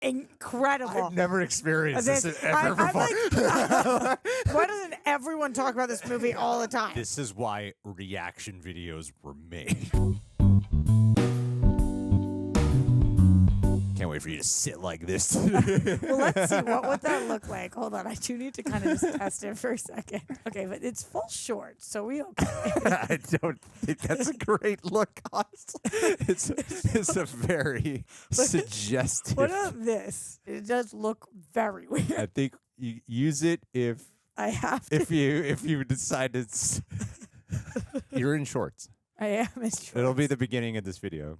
incredible. I've never experienced this ever before. Why doesn't everyone talk about this movie all the time? This is why reaction videos were made. Can't wait for you to sit like this. Well, let's see. What would that look like? Hold on. I do need to kind of just test it for a second. Okay, but it's full shorts, so we okay. I don't think that's a great look, honestly. It's a very suggestive. What about this? It does look very weird. I think you use it if I have to. if you decide it's you're in shorts. I am in shorts. It'll be the beginning of this video.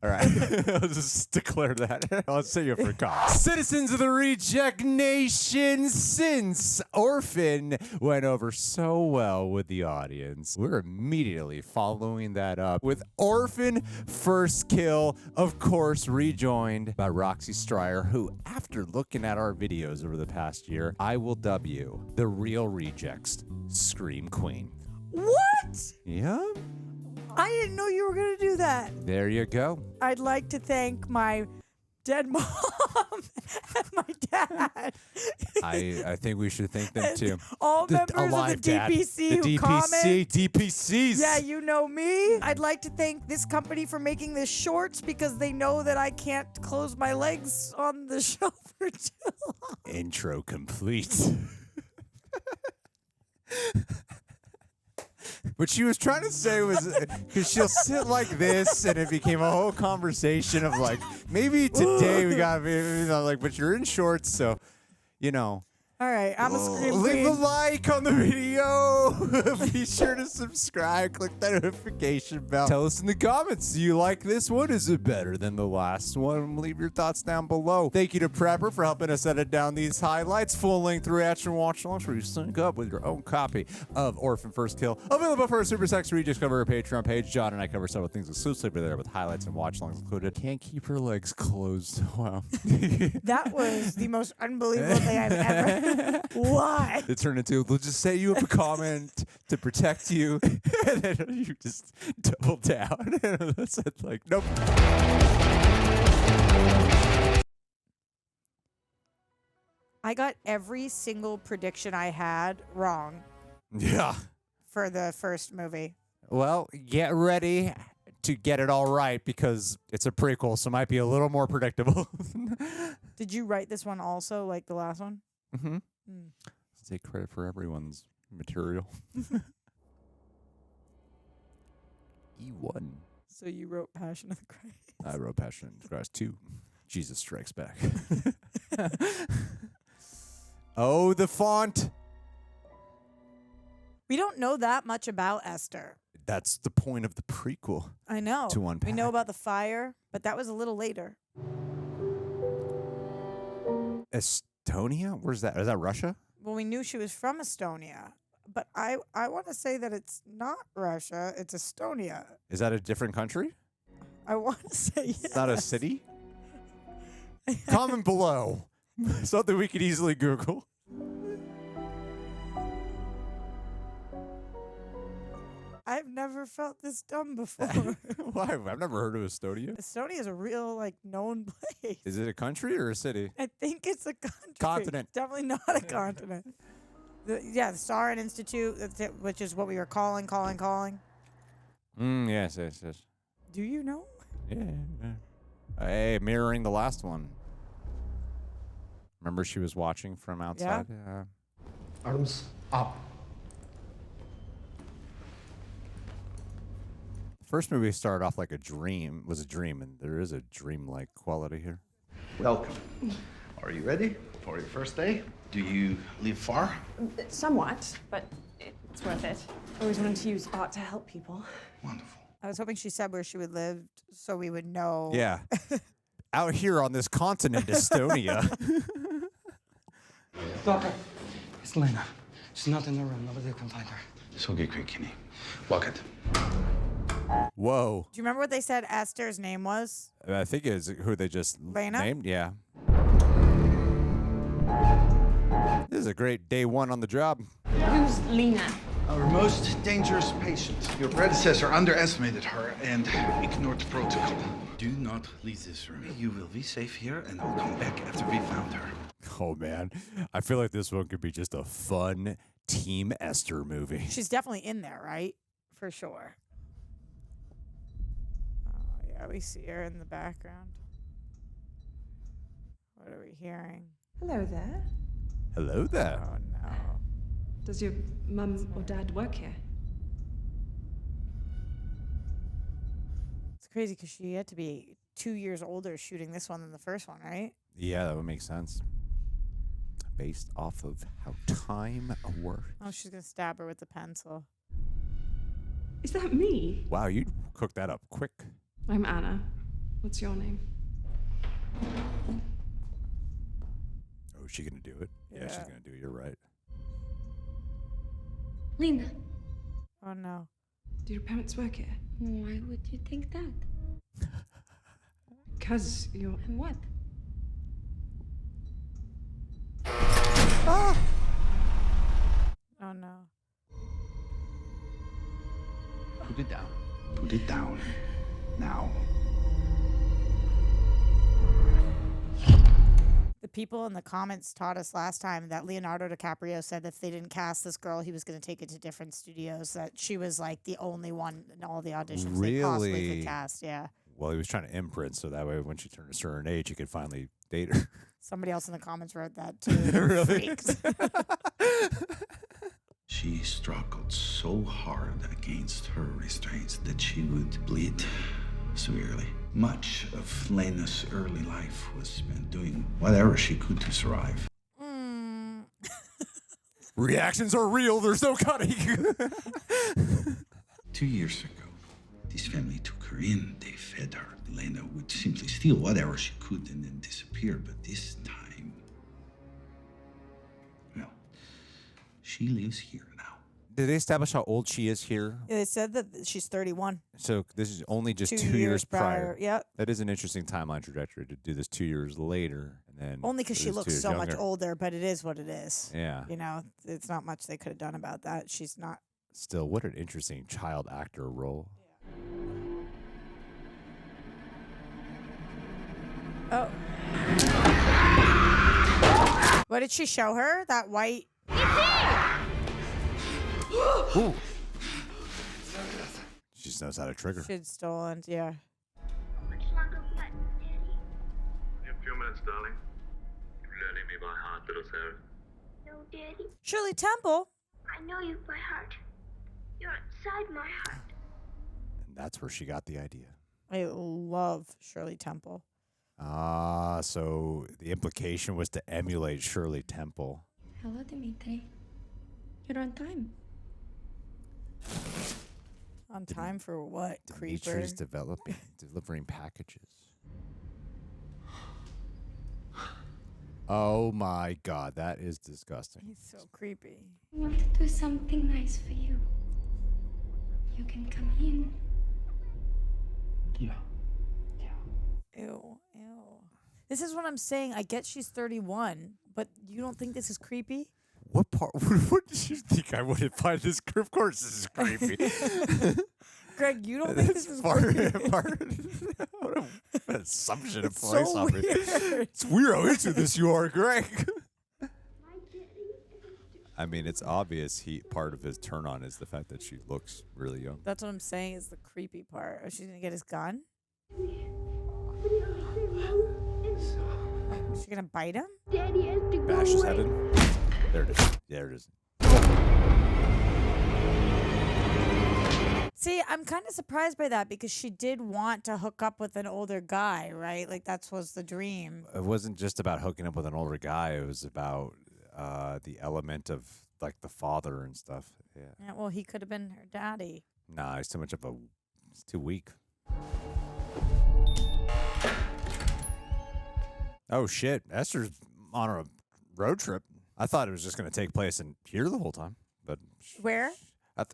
All right, I'll just declare that. I'll set you up for a call. Citizens of the Reject Nation, since Orphan went over so well with the audience, we're immediately following that up with Orphan First Kill, of course, rejoined by Roxy Striar, who, after looking at our videos over the past year, I will dub you the real Rejects Scream Queen. What? Yeah. I didn't know you were going to do that. There you go. I'd like to thank my dead mom and my dad. I think we should thank them too. All members of the DPC who comment. DPCs. Yeah, you know me. I'd like to thank this company for making this shorts because they know that I can't close my legs on the show for too long. Intro complete. What she was trying to say was, because she'll sit like this, and it became a whole conversation of like, maybe today we got, like, but you're in shorts, so, you know. All right, I'm a Scream Leave Queen. a like on the video. Be sure to subscribe. Click that notification bell. Tell us in the comments, do you like this one? Is it better than the last one? Leave your thoughts down below. Thank you to Prepper for helping us edit down these highlights. Full-length reaction watch-alongs where you sync up with your own copy of Orphan First Kill. Available for our Super Sex Read. Just cover our Patreon page. John and I cover several things exclusively there with highlights and watch-alongs included. Can't keep her legs closed. Wow. That was the most unbelievable thing I've ever. Why? It turned into, we'll just set you up a comment to protect you, and then you just double down. And I said, like, nope. I got every single prediction I had wrong Yeah. for the first movie. Well, get ready to get it all right because it's a prequel, so it might be a little more predictable. Did you write this one also, like the last one? Mm-hmm. Let's take credit for everyone's material. E1. So you wrote Passion of the Christ. I wrote Passion of the Christ 2. Jesus Strikes Back. Oh, the font. We don't know that much about Esther. That's the point of the prequel. I know. To unpack. We know about the fire, but that was a little later. Estonia? Where's that? Is that Russia? Well, we knew she was from Estonia, but I want to say that it's not Russia, it's Estonia. Is that a different country? I want to say yes. It's not a city? Comment below. Something we could easily Google. I've never felt this dumb before. Why? I've never heard of Estonia. Estonia is a real, like, known place. Is it a country or a city? I think it's a country. Continent. Definitely not a continent. The Sarin Institute, that's it, which is what we were calling. Yes. Do you know? Yeah. Hey, mirroring the last one. Remember she was watching from outside? Yeah. Arms up. First movie started off like a dream, and there is a dream-like quality here. Welcome. Are you ready for your first day? Do you live far? Somewhat, but it's worth it. Always wanted to use art to help people. Wonderful. I was hoping she said where she would live so we would know. Yeah. Out here on this continent, Estonia. Daugher, it's Lena. She's not in the room. Nobody can find her. This will get quick, Kenny. Walk it. Whoa. Do you remember what they said Esther's name was? I think it's who they just Lena? named. Yeah. This is a great day one on the job. Who's Lena? Our most dangerous patient. Your predecessor underestimated her and ignored the protocol. Do not leave this room. You will be safe here, and I'll come back after we found her. Oh man, I feel like this one could be just a fun Team Esther movie. She's definitely in there, right? For sure. Oh, yeah, we see her in the background. What are we hearing? Hello there. Hello there. Oh, no. Does your mum or dad work here? It's crazy because she had to be 2 years older shooting this one than the first one, right? Yeah, that would make sense. Based off of how time works. Oh, she's going to stab her with the pencil. Is that me? Wow, you cooked that up quick. I'm Anna. What's your name? Oh, is she gonna do it? Yeah, she's gonna do it. You're right. Lena, Oh, no. Do your parents work here? why would you think that? Because you're... And what? Oh! Oh, no. Put it down. Put it down. Now. The people in the comments taught us last time that Leonardo DiCaprio said if they didn't cast this girl, he was going to take it to different studios, that she was like the only one in all the auditions they possibly Really? could cast. Yeah. Well, he was trying to imprint so that way when she turned a certain age, he could finally date her. Somebody else in the comments wrote that too. Really? Freaks. She struggled so hard against her restraints that she would bleed severely. Much of Lena's early life was spent doing whatever she could to survive. Mm. Reactions are real. There's no cutting. 2 years ago, this family took her in. They fed her. Lena would simply steal whatever she could and then disappear. But this time, well, she lives here now. Did they establish how old she is here? Yeah, they said that she's 31. So this is only just 2 2 years prior. Yep. That is an interesting timeline trajectory to do this 2 years later, and then Only because she this 2 looks years so much younger. older, but it is what it is. Yeah. You know, it's not much they could have done about that. She's not. Still, what an interesting child actor role. Oh. What did she show her? That white. Ooh. She just knows how to trigger. She'd stolen. Yeah. How much longer will that, Daddy? In a few minutes, darling. You're learning me by heart, little Sarah. No, Daddy. Shirley Temple. I know you by heart. You're inside my heart. And that's where she got the idea. I love Shirley Temple. Ah, so the implication was to emulate Shirley Temple. Hello, Dimitri. You're on time. On time for what? Creeper. Dimitri's delivering packages. Oh my God, that is disgusting. He's so creepy. I want to do something nice for you. You can come in. Yeah. Ew. This is what I'm saying. I get she's 31, but you don't think this is creepy? What part? What did you think I wouldn't find this? Of course, this is creepy. Greg, you don't think this is creepy? What an assumption to It's place so on me. weird. It's weird how into this you are, Greg. I mean, it's obvious. Part of his turn on is the fact that she looks really young. That's what I'm saying is the creepy part. Oh, she's going to get his gun? Is she going to bite him? Daddy has to go Bash his head away. in. There it is. There it is. See, I'm kind of surprised by that because she did want to hook up with an older guy, right? Like, that was the dream. It wasn't just about hooking up with an older guy. It was about the element of like the father and stuff. Yeah. Yeah, well, he could have been her daddy. Nah, he's too much of a. It's too weak. Oh shit! Esther's on a road trip. I thought it was just going to take place in here the whole time, but Where?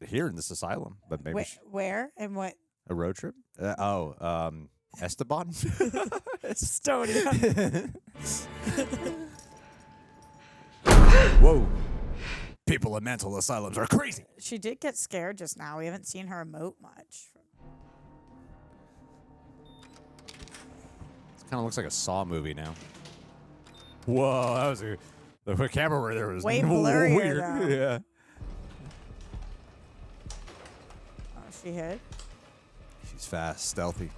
here in this asylum. But maybe Where and what? a road trip. Esteban. Estonia. Whoa! People in mental asylums are crazy. She did get scared just now. We haven't seen her emote much. It kind of looks like a Saw movie now. Whoa, that was the camera where there was way blurrier, weird. though. Yeah. Oh, she hit. She's fast, stealthy,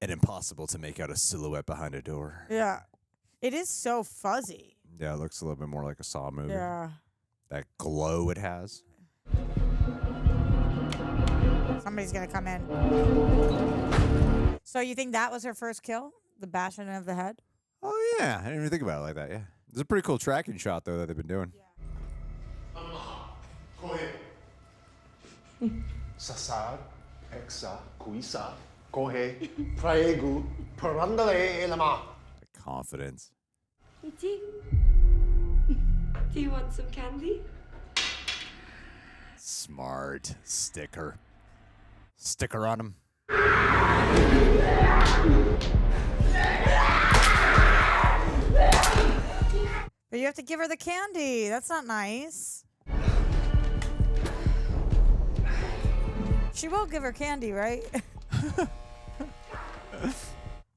and impossible to make out a silhouette behind a door. Yeah. It is so fuzzy. Yeah, it looks a little bit more like a Saw movie. Yeah. That glow it has. Somebody's going to come in. So you think that was her first kill? The bashing of the head? Oh, yeah. I didn't even think about it like that, yeah. It's a pretty cool tracking shot, though, that they've been doing. Sasar, Hexa, Kuisa, Kohe, Praegu, Parandale Elama. The confidence. E.T., do you want some candy? Smart. Sticker. Sticker on him. But you have to give her the candy. That's not nice. She will give her candy, right?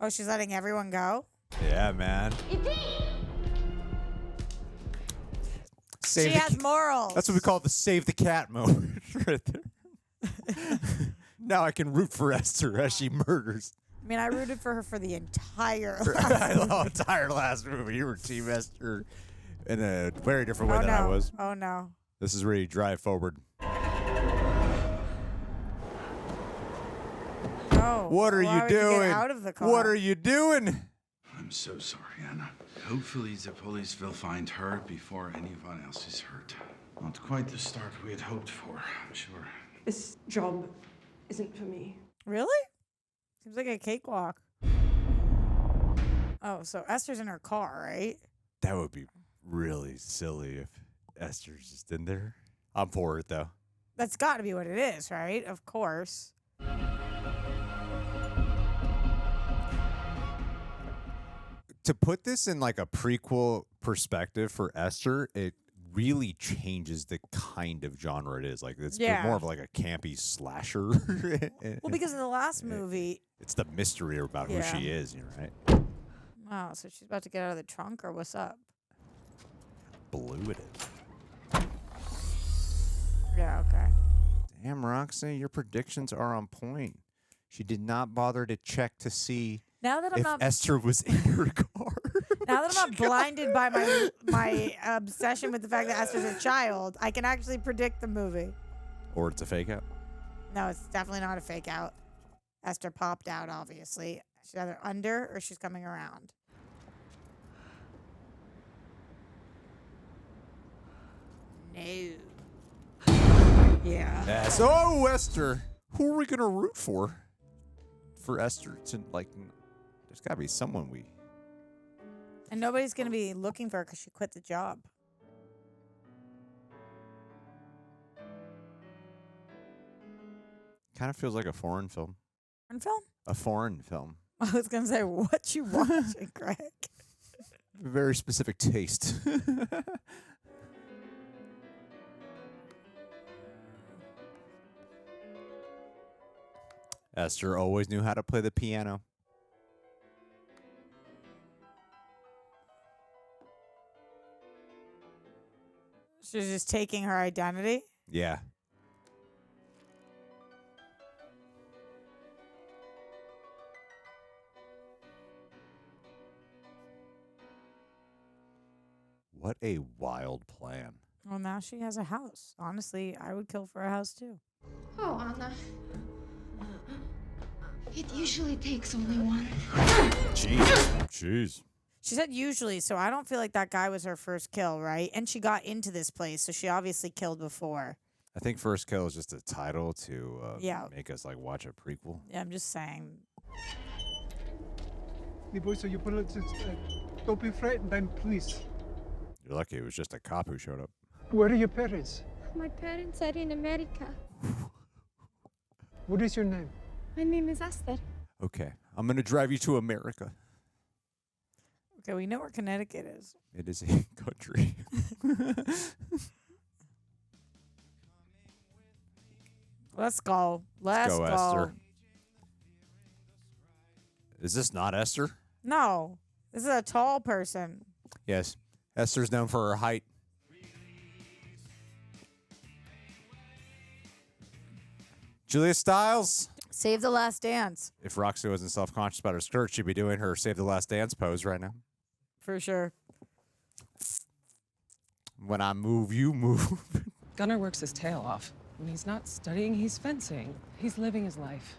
Oh, she's letting everyone go? Yeah, man. She has morals. That's what we call the save the cat moment right there. Now I can root for Esther as she murders. I mean, I rooted for her for the entire entire last movie. You were Team Esther in a very different way than I was. Oh, no. This is where you drive forward. Oh, What are you would get doing? out of the car? What are you doing? I'm so sorry, Anna. Hopefully the police will find her before anyone else is hurt. Not quite the start we had hoped for, I'm sure. This job isn't for me. Really? Seems like a cakewalk. Oh, so Esther's in her car, right? That would be really silly if Esther's just in there. I'm for it, though. That's got to be what it is, right? Of course. To put this in like a prequel perspective for Esther, it really changes the kind of genre it is. Like it's more of like a campy slasher. Well, because in the last movie, it's the mystery about who she is, you know, right? wow, so she's about to get out of the trunk, or what's up? Blue it is. Yeah, okay. Damn, Roxy, your predictions are on point. She did not bother to check to see Now that I'm if not Esther was in her car. Now that I'm not blinded by my obsession with the fact that Esther's a child, I can actually predict the movie. Or it's a fake out. No, it's definitely not a fake out. Esther popped out, obviously. She's either under or she's coming around. No. Yeah. Yes. Oh, Esther. Who are we going to root for? For Esther to, like, there's got to be someone we... And nobody's going to be looking for her because she quit the job. Kind of feels like a foreign film. Foreign film? A foreign film. I was going to say, what you watching, Greg? Very specific taste. Esther always knew how to play the piano. She's just taking her identity. Yeah. What a wild plan. Well, now she has a house. Honestly, I would kill for a house too. Oh, Anna. It usually takes only one. Jeez. She said usually, so I don't feel like that guy was her first kill, right? And she got into this place, so she obviously killed before. I think First Kill is just a title to make us like watch a prequel. Yeah, I'm just saying. Don't be frightened, I'm police. You're lucky it was just a cop who showed up. Where are your parents? My parents are in America. What is your name? My name is Esther. Okay, I'm gonna drive you to America. Okay, we know where Connecticut is. It is a country. Let's go. Let's go, go. Esther. Is this not Esther? No, this is a tall person. Yes. Esther's known for her height. Julia Stiles. Save the Last Dance. If Roxy wasn't self-conscious about her skirt, she'd be doing her Save the Last Dance pose right now. For sure. When I move, you move. Gunnar works his tail off. When he's not studying, he's fencing. He's living his life.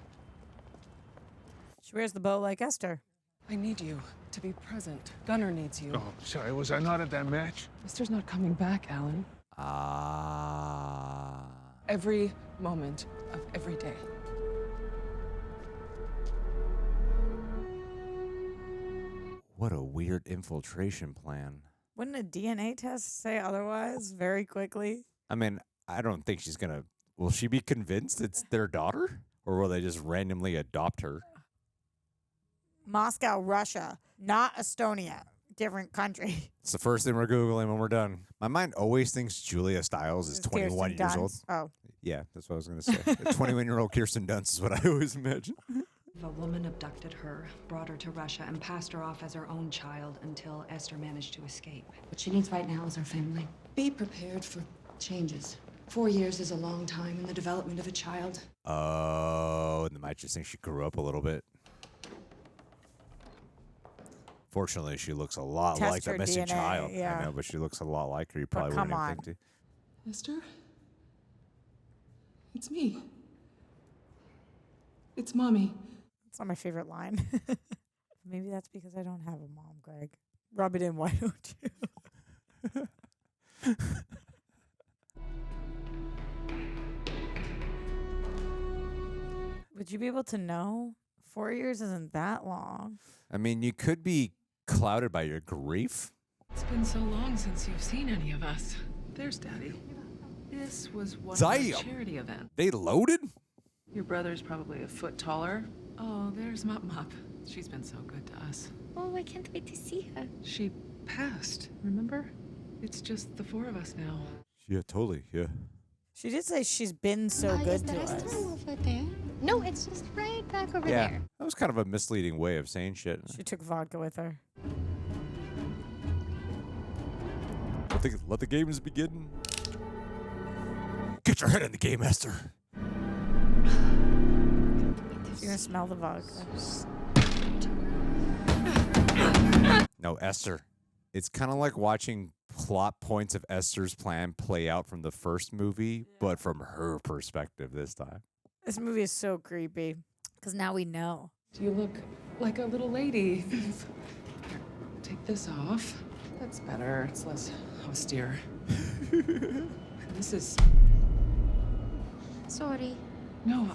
She wears the bow like Esther. I need you to be present. Gunnar needs you. Oh, sorry, was I not at that match? Esther's not coming back, Alan. Every moment of every day. What a weird infiltration plan. Wouldn't a DNA test say otherwise very quickly? I mean, I don't think she's going to... Will she be convinced it's their daughter? Or will they just randomly adopt her? Moscow, Russia, not Estonia. Different country. It's the first thing we're Googling when we're done. My mind always thinks Julia Stiles is 21 years old. Oh. Yeah, that's what I was going to say. A 21-year-old Kirsten Dunst is what I always imagine. A woman abducted her, brought her to Russia, and passed her off as her own child until Esther managed to escape. What she needs right now is her family. Be prepared for changes. 4 years is a long time in the development of a child. Oh, and they might just think she grew up a little bit. Fortunately, she looks a lot Test like the her missing DNA, child. yeah. I know, but she looks a lot like her. You probably come wouldn't on. even think to. Esther? It's me. It's Mommy. It's not my favorite line. Maybe that's because I don't have a mom, Greg. Rub it in, why don't you? Would you be able to know? 4 years isn't that long. I mean, you could be clouded by your grief. It's been so long since you've seen any of us. There's Daddy. This was one of Damn. our charity events. They loaded? Your brother's probably a foot taller. Oh, there's Mop Mop. She's been so good to us. Oh, I can't wait to see her. She passed, remember? It's just the four of us now. Yeah, totally. Yeah. She did say she's been so Is good the to us. restaurant over there? No, it's just right back over Yeah. there. That was kind of a misleading way of saying shit. She took vodka with her. Let the games begin. Get your head in the game, Esther. She's gonna smell the vodka. No, Esther. It's kind of like watching plot points of Esther's plan play out from the first movie, but from her perspective this time. This movie is so creepy because now we know. You look like a little lady. Take this off. That's better. It's less austere. This is... Sorry. No,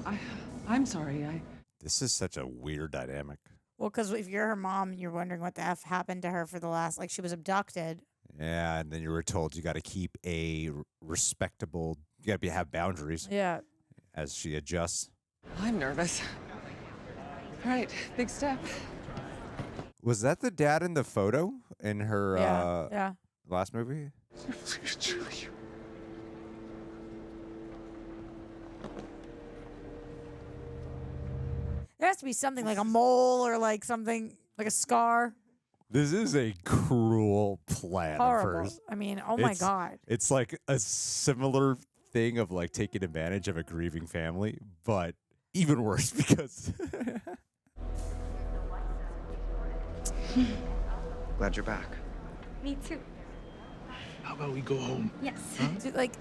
I'm sorry. This is such a weird dynamic. Well, because if you're her mom and you're wondering what the F happened to her for the last, like she was abducted. Yeah, and then you were told you got to keep a respectable, you got to have boundaries. Yeah. As she adjusts. I'm nervous. All right, big step. Was that the dad in the photo in her yeah. last movie? There has to be something like a mole or like something like a scar. This is a cruel plan. Horrible. Of hers. I mean, oh my God. It's like a similar thing of like taking advantage of a grieving family, but even worse because. Glad you're back. Me too. How about we go home? Yes. Dude, like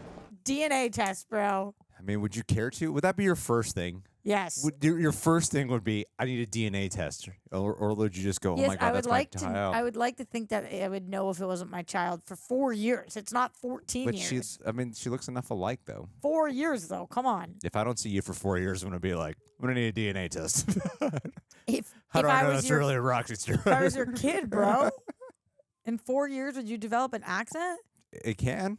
DNA test, bro. I mean, would you care to? Would that be your first thing? Yes. Would your first thing would be, I need a DNA test, or would you just go, oh Yes, my God, I would that's like my to. child? I would like to think that I would know if it wasn't my child for 4 years. It's not 14 But years. she looks enough alike though. 4 years though. Come on. If I don't see you for 4 years, I'm gonna be like, I'm gonna need a DNA test. How If do I know was that's your- really a Roxy Striar? If I was your kid, bro, in 4 years would you develop an accent? It can.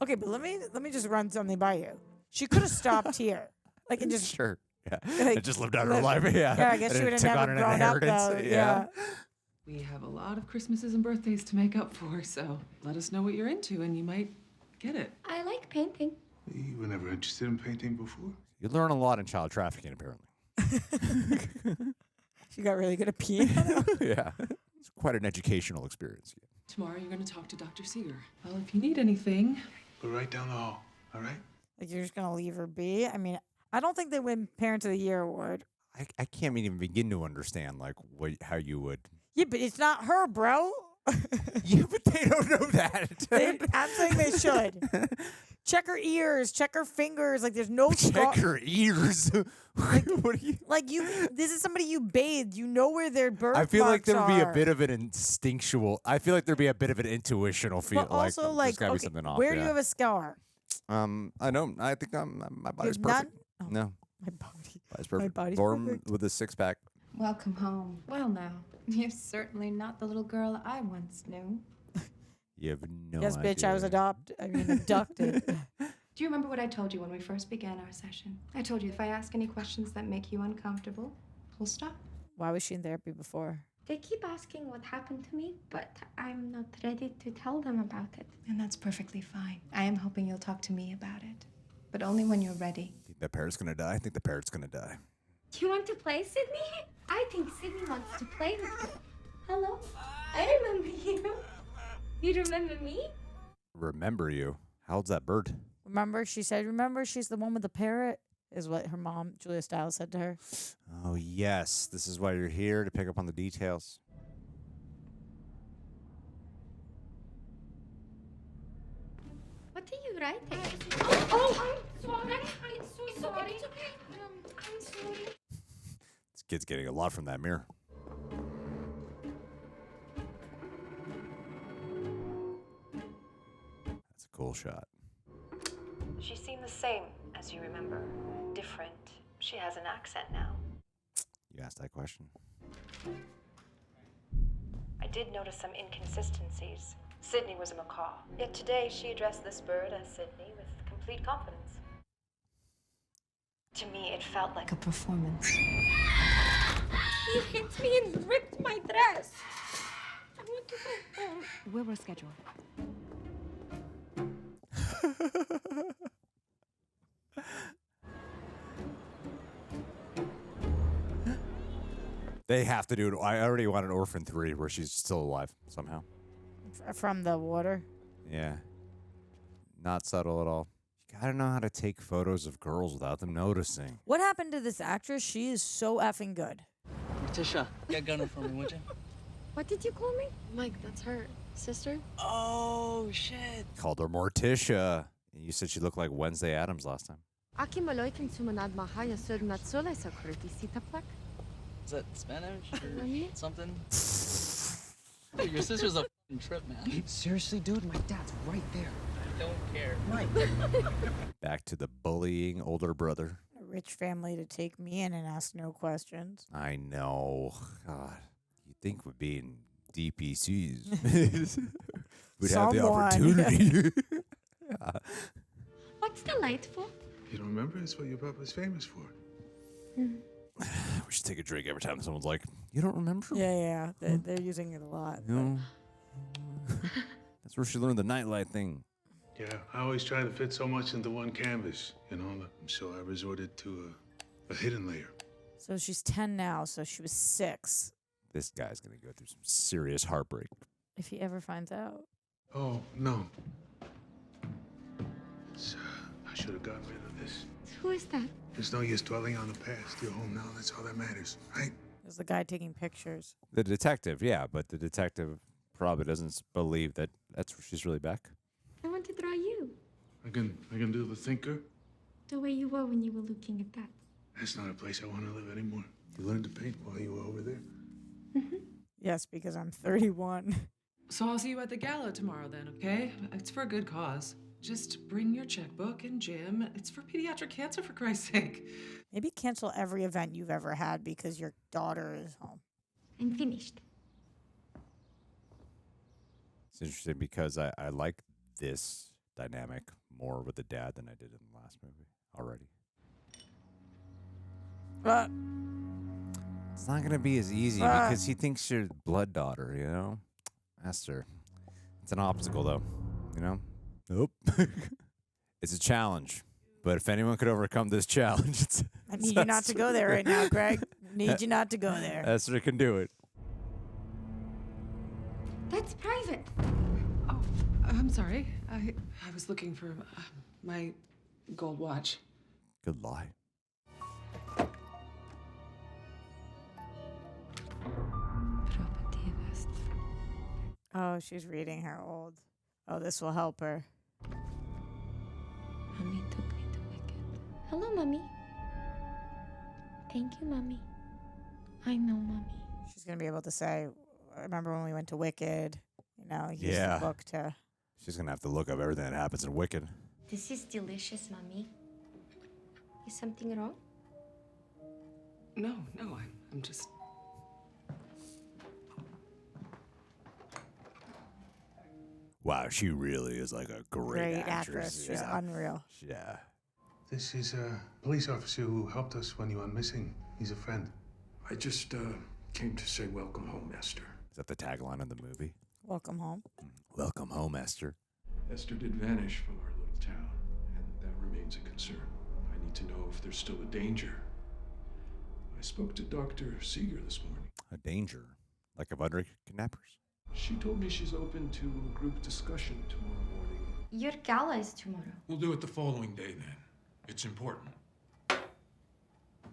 Okay, but let me just run something by you. She could have stopped here, like and just Sure. Yeah. Like, It just lived out her life. Yeah. Yeah, I guess And she it would have took never on an grown up, inheritance. though. Yeah. We have a lot of Christmases and birthdays to make up for, so let us know what you're into and you might get it. I like painting. You were never interested in painting before? You learn a lot in child trafficking, apparently. She got really good at piano. Yeah. It's quite an educational experience. Tomorrow you're going to talk to Dr. Seeger. Well, if you need anything... Go right down the hall, all right? Like, you're just going to leave her be? I mean, I don't think they win Parent of the Year award. I can't even begin to understand, like, how you would. Yeah, but it's not her, bro. Yeah, but they don't know that. I'm saying they should. Check her ears, check her fingers. Like, there's no Check her ears. What are you? Like, this is somebody you bathed. You know where their birthmarks are. I feel like there would be a bit of an instinctual. I feel like there'd be a bit of an intuitional feel. But also, like, there's gotta be okay, something off. where do you have a scar? I don't. I think my body's You have perfect. none? Oh, No, my body. body's perfect. body's Born perfect. with a six-pack. Welcome home. Well, now, you're certainly not the little girl I once knew. You have no Yes, idea. bitch, I was abducted. Do you remember what I told you when we first began our session? I told you if I ask any questions that make you uncomfortable, we'll stop. Why was she in therapy before? They keep asking what happened to me, but I'm not ready to tell them about it. And that's perfectly fine. I am hoping you'll talk to me about it, but only when you're ready. Think the parrot's gonna die. I think the parrot's gonna die. You want to play, Sydney? I think Sydney wants to play with you. Hello? I remember you. You remember me? Remember you? How old's that bird? Remember, she said, remember, she's the one with the parrot, is what her mom, Julia Stiles, said to her. Oh yes, this is why you're here, to pick up on the details. What are you writing? Oh, I'm sorry. I'm so sorry. It's okay. I'm sorry. This kid's getting a lot from that mirror. That's a cool shot. She seemed the same as you remember. Different. She has an accent now. You asked that question. I did notice some inconsistencies. Sydney was a macaw. Yet today she addressed this bird as Sydney with complete confidence. To me, it felt like a performance. He hit me and ripped my dress. I want to go home. We'll reschedule. They have to do it. I already want an Orphan 3 where she's still alive somehow. From the water. Yeah. Not subtle at all. You gotta know how to take photos of girls without them noticing. What happened to this actress? She is so effing good. Tisha, get Gunner for me, would you? What did you call me? Mike, that's her sister. Oh, shit. Called her Morticia. And you said she looked like Wednesday Addams last time. Is that Spanish or something? Dude, your sister's a f***ing trip, man. Seriously, dude? My dad's right there. I don't care. Mike. Back to the bullying older brother. A rich family to take me in and ask no questions. I know. God. You'd think we'd be in DPCs. We'd have the Someone. opportunity. Yeah. What's delightful? You don't remember? It's what your papa's famous for. We should take a drink every time someone's like, you don't remember? Yeah. They're using it a lot. No. That's where she learned the nightlight thing. Yeah, I always try to fit so much into one canvas, you know, so I resorted to a hidden layer. So she's 10 now, so she was 6. This guy's going to go through some serious heartbreak. If he ever finds out. Oh, no. I should have gotten rid of this. Who is that? There's no use dwelling on the past. You're home now. That's all that matters, right? There's the guy taking pictures. The detective, yeah, but the detective probably doesn't believe that that's where she's really back. I want to draw you. I can do the thinker. The way you were when you were looking at that. That's not a place I want to live anymore. You learned to paint while you were over there? Yes, because I'm 31. So I'll see you at the gala tomorrow then, okay? It's for a good cause. Just bring your checkbook and Jim. It's for pediatric cancer, for Christ's sake. Maybe cancel every event you've ever had because your daughter is home. I'm finished. It's interesting because I like this dynamic more with the dad than I did in the last movie already. It's not gonna be as easy because he thinks you're blood daughter, you know? Esther. It's an obstacle though, you know? Nope. It's a challenge. But if anyone could overcome this challenge, it's I need you not to go there right now, Greg. Need you not to go there. Esther can do it. That's private. Oh, I'm sorry. I was looking for my gold watch. Good lie. Oh, she's reading her old. Oh, this will help her. Mommy took me to Wicked. Hello, Mommy. Thank you, Mommy. I know, Mommy. She's going to be able to say, remember when we went to Wicked? You know, use the book to... She's going to have to look up everything that happens in Wicked. This is delicious, Mommy. Is something wrong? No, I'm just... Wow, she really is like a great actress. She's unreal. Yeah. This is a police officer who helped us when you went missing. He's a friend. I just came to say welcome home, Esther. Is that the tagline of the movie? Welcome home. Welcome home, Esther. Esther did vanish from our little town, and that remains a concern. I need to know if there's still a danger. I spoke to Dr. Seeger this morning. A danger? Like of other kidnappers? She told me she's open to a group discussion tomorrow morning. Your gala is tomorrow. We'll do it the following day then. It's important. You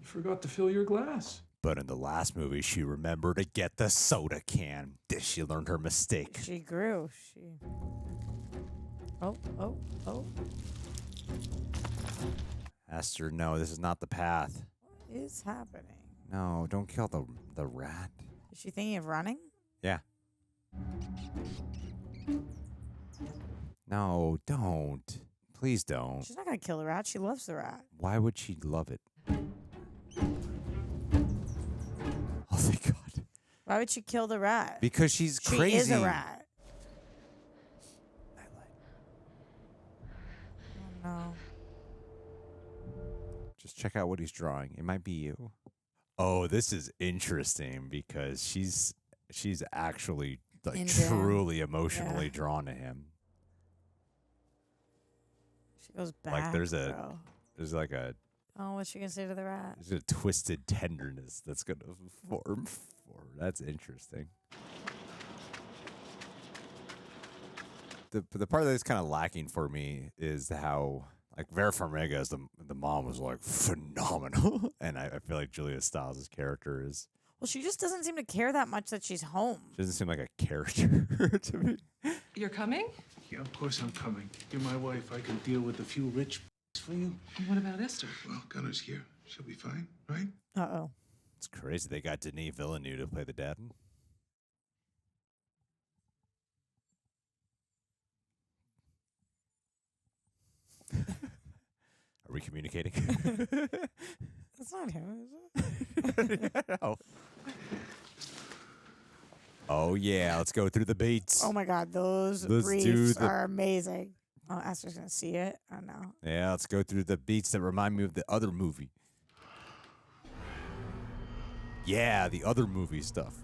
forgot to fill your glass. But in the last movie, she remembered to get the soda can. Did she learn her mistake? She grew. Oh. Esther, no, this is not the path. What is happening? No, don't kill the rat. Is she thinking of running? Yeah. No, don't. Please don't. She's not going to kill the rat. She loves the rat. Why would she love it? Oh, thank God. Why would she kill the rat? Because she's crazy. She is a rat. Oh, no. Just check out what he's drawing. It might be you. Oh, this is interesting because she's actually like truly emotionally drawn to him. She goes back. Like there's like a oh, what's she gonna say to the rat? There's a twisted tenderness that's gonna form for her. That's interesting. The part that is kind of lacking for me is how like Vera Farmiga as the mom was like phenomenal, and I feel like Julia Stiles' character is. Well, she just doesn't seem to care that much that she's home. She doesn't seem like a character to me. You're coming? Yeah, of course I'm coming. You're my wife. I can deal with a few rich for you. What about Esther? Well, Gunner's here. She'll be fine, right? Uh-oh. It's crazy. They got Denis Villeneuve to play the dad. Are we communicating? That's not him, is it? No. Oh, yeah. Let's go through the beats. Oh, my God. Those briefs are amazing. Oh, Esther's going to see it? Oh, no. Yeah, let's go through the beats that remind me of the other movie. Yeah, the other movie stuff.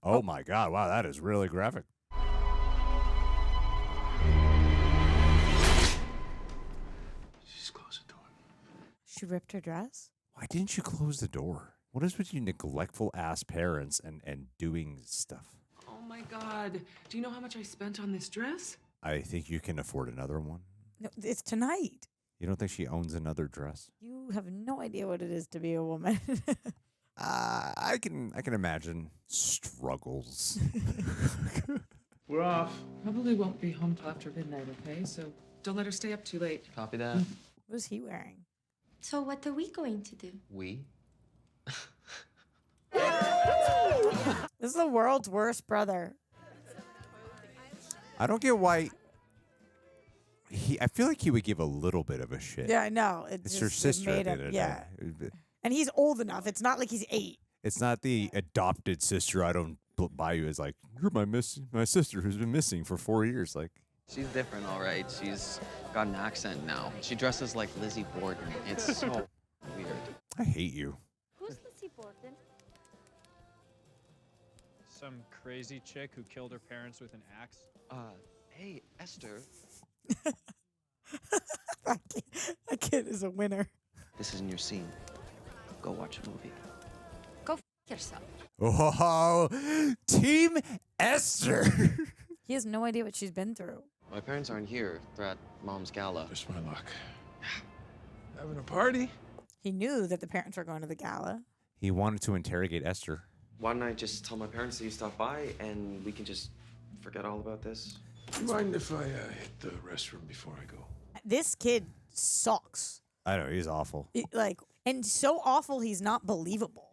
Oh, my God. Wow, that is really graphic. Just close the door. She ripped her dress? Why didn't you close the door? What is with you neglectful ass parents and doing stuff? Oh my God. Do you know how much I spent on this dress? I think you can afford another one. No, it's tonight. You don't think she owns another dress? You have no idea what it is to be a woman. I can imagine struggles. We're off. Probably won't be home till after midnight, okay? So don't let her stay up too late. Copy that. What is he wearing? So what are we going to do? We? This is the world's worst brother. I don't get why. I feel like he would give a little bit of a shit. Yeah, I know. It's your sister at the end of the yeah. day. And he's old enough. It's not like he's 8. It's not the adopted sister I don't buy you as like, you're my sister who's been missing for 4 years. Like, She's different, all right. She's got an accent now. She dresses like Lizzie Borden. It's so weird. I hate you. Who's Lucy Borden? Some crazy chick who killed her parents with an axe. Hey, Esther. That kid is a winner. This isn't your scene. Go watch a movie. Go f yourself. Oh, Team Esther. He has no idea what she's been through. My parents aren't here. They're at Mom's gala. Just my luck. Having a party? He knew that the parents were going to the gala. He wanted to interrogate Esther. Why don't I just tell my parents that you stopped by and we can just forget all about this? Do you mind if I hit the restroom before I go? This kid sucks. I know, he's awful. And so awful he's not believable.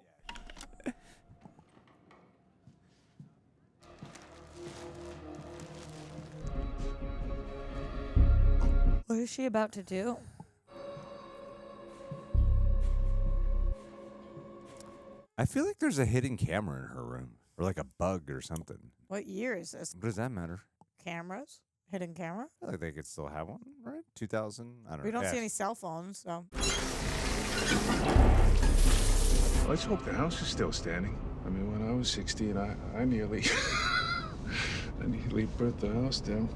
What is she about to do? I feel like there's a hidden camera in her room. Or like a bug or something. What year is this? What does that matter? Cameras? Hidden camera? I feel like they could still have one, right? 2000? I don't know. We don't see any cell phones, so. Let's hope the house is still standing. I mean, when I was 16, I nearly... I nearly burnt the house down.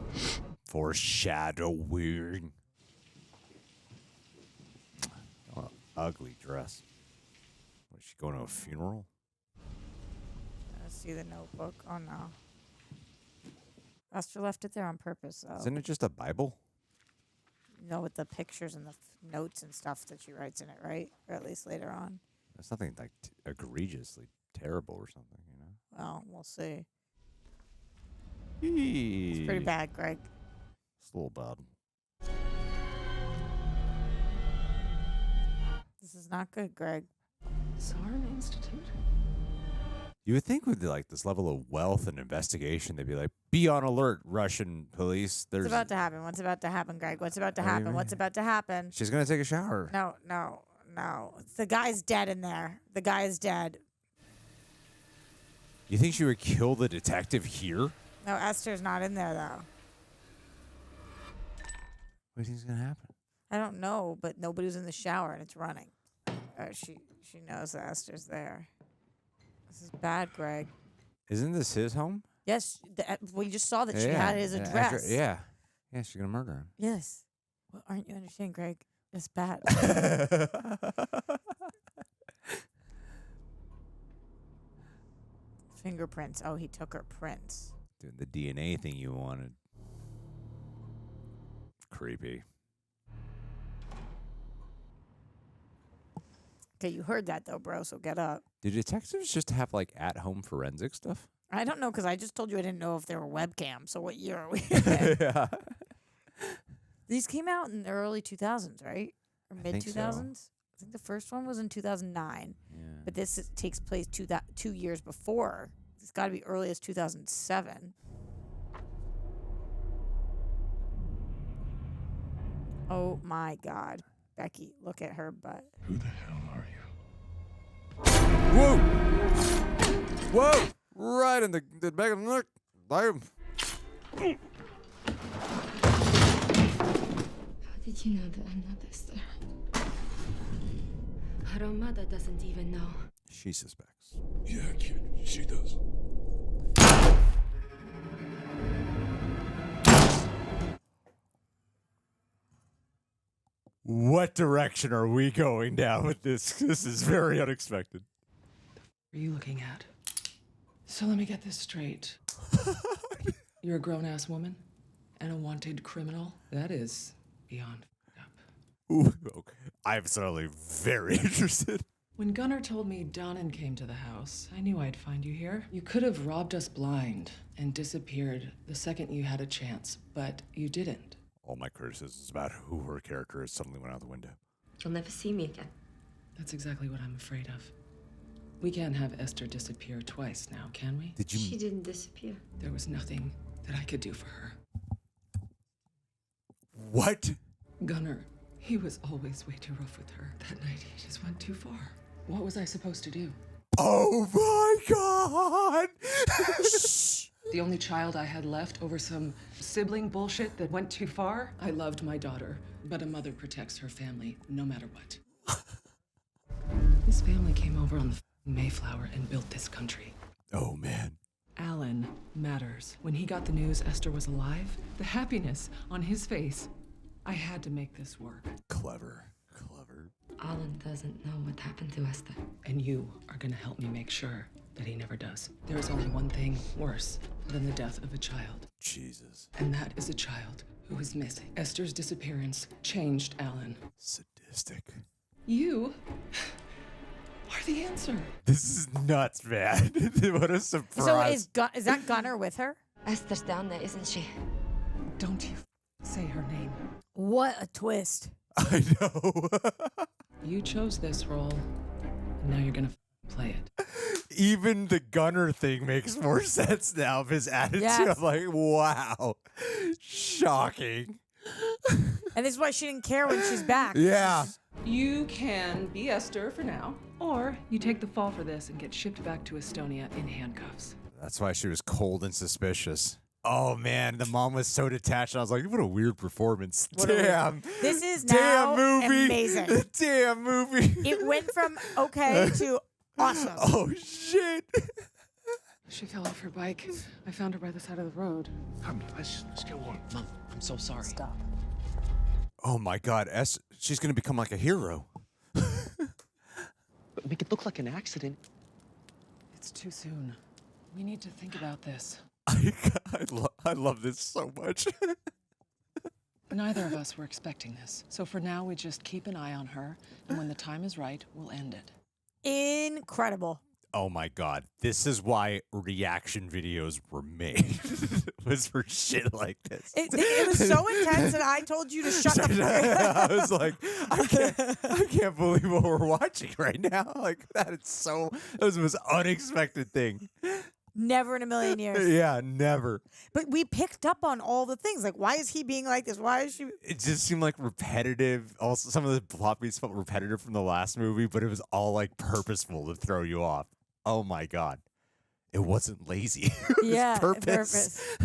Foreshadowing. Oh, ugly dress. Was she going to a funeral? Let's see the notebook. Oh, no. Esther left it there on purpose, though. Isn't it just a Bible? You know, with the pictures and the notes and stuff that she writes in it, right? Or at least later on. That's nothing like egregiously terrible or something, you know? Well, we'll see. It's pretty bad, Greg. It's a little bad. This is not good, Greg. Sarn Institute? You would think with like this level of wealth and investigation, they'd be like, be on alert, Russian police. What's about to happen? What's about to happen, Greg? What's about to What do you happen? mean? What's about to happen? She's going to take a shower. No. The guy's dead in there. The guy is dead. You think she would kill the detective here? No, Esther's not in there, though. What do you think is going to happen? I don't know, but nobody was in the shower and it's running. She knows that Esther's there. This is bad, Greg. Isn't this his home? Yes, we just saw that she had his address. Yeah, she's going to murder him. Yes. Well, aren't you understanding, Greg? It's bad. Fingerprints. Oh, he took her prints. Doing the DNA thing you wanted. Creepy. Okay, you heard that though, bro, so get up. Do detectives just have like at-home forensic stuff? I don't know, because I just told you I didn't know if there were webcams. So what year are we? Yeah. These came out in the early 2000s, right? Or mid 2000s? so. I think the first one was in 2009. Yeah. But this takes place 2 years before. It's got to be early as 2007. Oh my God. Becky, look at her butt. Who the hell are Whoa! Whoa! Right in the back of the neck. Damn. How did you know that I'm not Esther? Her own mother doesn't even know. She suspects. Yeah, kid, she does. What direction are we going down with this? This is very unexpected. What are you looking at? So let me get this straight. You're a grown-ass woman and a wanted criminal? That is beyond f***ed up. Ooh, okay. I'm suddenly very interested. When Gunnar told me Donnan came to the house, I knew I'd find you here. You could have robbed us blind and disappeared the second you had a chance, but you didn't. All my criticisms about who her character is suddenly went out the window. You'll never see me again. That's exactly what I'm afraid of. We can't have Esther disappear twice now, can we? Did you? She didn't disappear. There was nothing that I could do for her. What? Gunnar, he was always way too rough with her. That night, he just went too far. What was I supposed to do? Oh my God! The only child I had left over some sibling bullshit that went too far? I loved my daughter, but a mother protects her family no matter what. His family came over on the Mayflower and built this country. Oh, man. Alan matters. When he got the news Esther was alive, the happiness on his face, I had to make this work. Clever. Alan doesn't know what happened to Esther. And you are gonna help me make sure that he never does. There is only one thing worse than the death of a child. Jesus. And that is a child who is missing. Esther's disappearance changed Alan. Sadistic. You are the answer. This is nuts, man. What a surprise. So is that Gunner with her? Esther's down there, isn't she? Don't you say her name. What a twist. I know. You chose this role, and now you're gonna play it. Even the Gunner thing makes more sense now of his attitude. Yes. I'm like, wow. Shocking. And this is why she didn't care when she's back. Yeah. You can be Esther for now, or you take the fall for this and get shipped back to Estonia in handcuffs. That's why she was cold and suspicious. Oh, man. The mom was so detached. I was like, what a weird performance. Damn. This is now movie. amazing. Damn movie. It went from okay to awesome. Oh, shit. She fell off her bike. I found her by the side of the road. Come, let's get warm. Mom, I'm so sorry. Stop. Oh, my God. She's going to become like a hero. Make it look like an accident. It's too soon. We need to think about this. I love this so much. Neither of us were expecting this. So for now, we just keep an eye on her, and when the time is right, we'll end it. Incredible. Oh my God. This is why reaction videos were made. Was for shit like this. It was so intense that I told you to shut the fuck I was like, I can't believe what we're watching right now. Like, that was the most unexpected thing. Never in a million years. Yeah, never. But we picked up on all the things. Like, why is he being like this? Why is she? It just seemed like repetitive. Also, some of the plot beats felt repetitive from the last movie, but it was all like purposeful to throw you off. Oh my God. It wasn't lazy. It was purpose.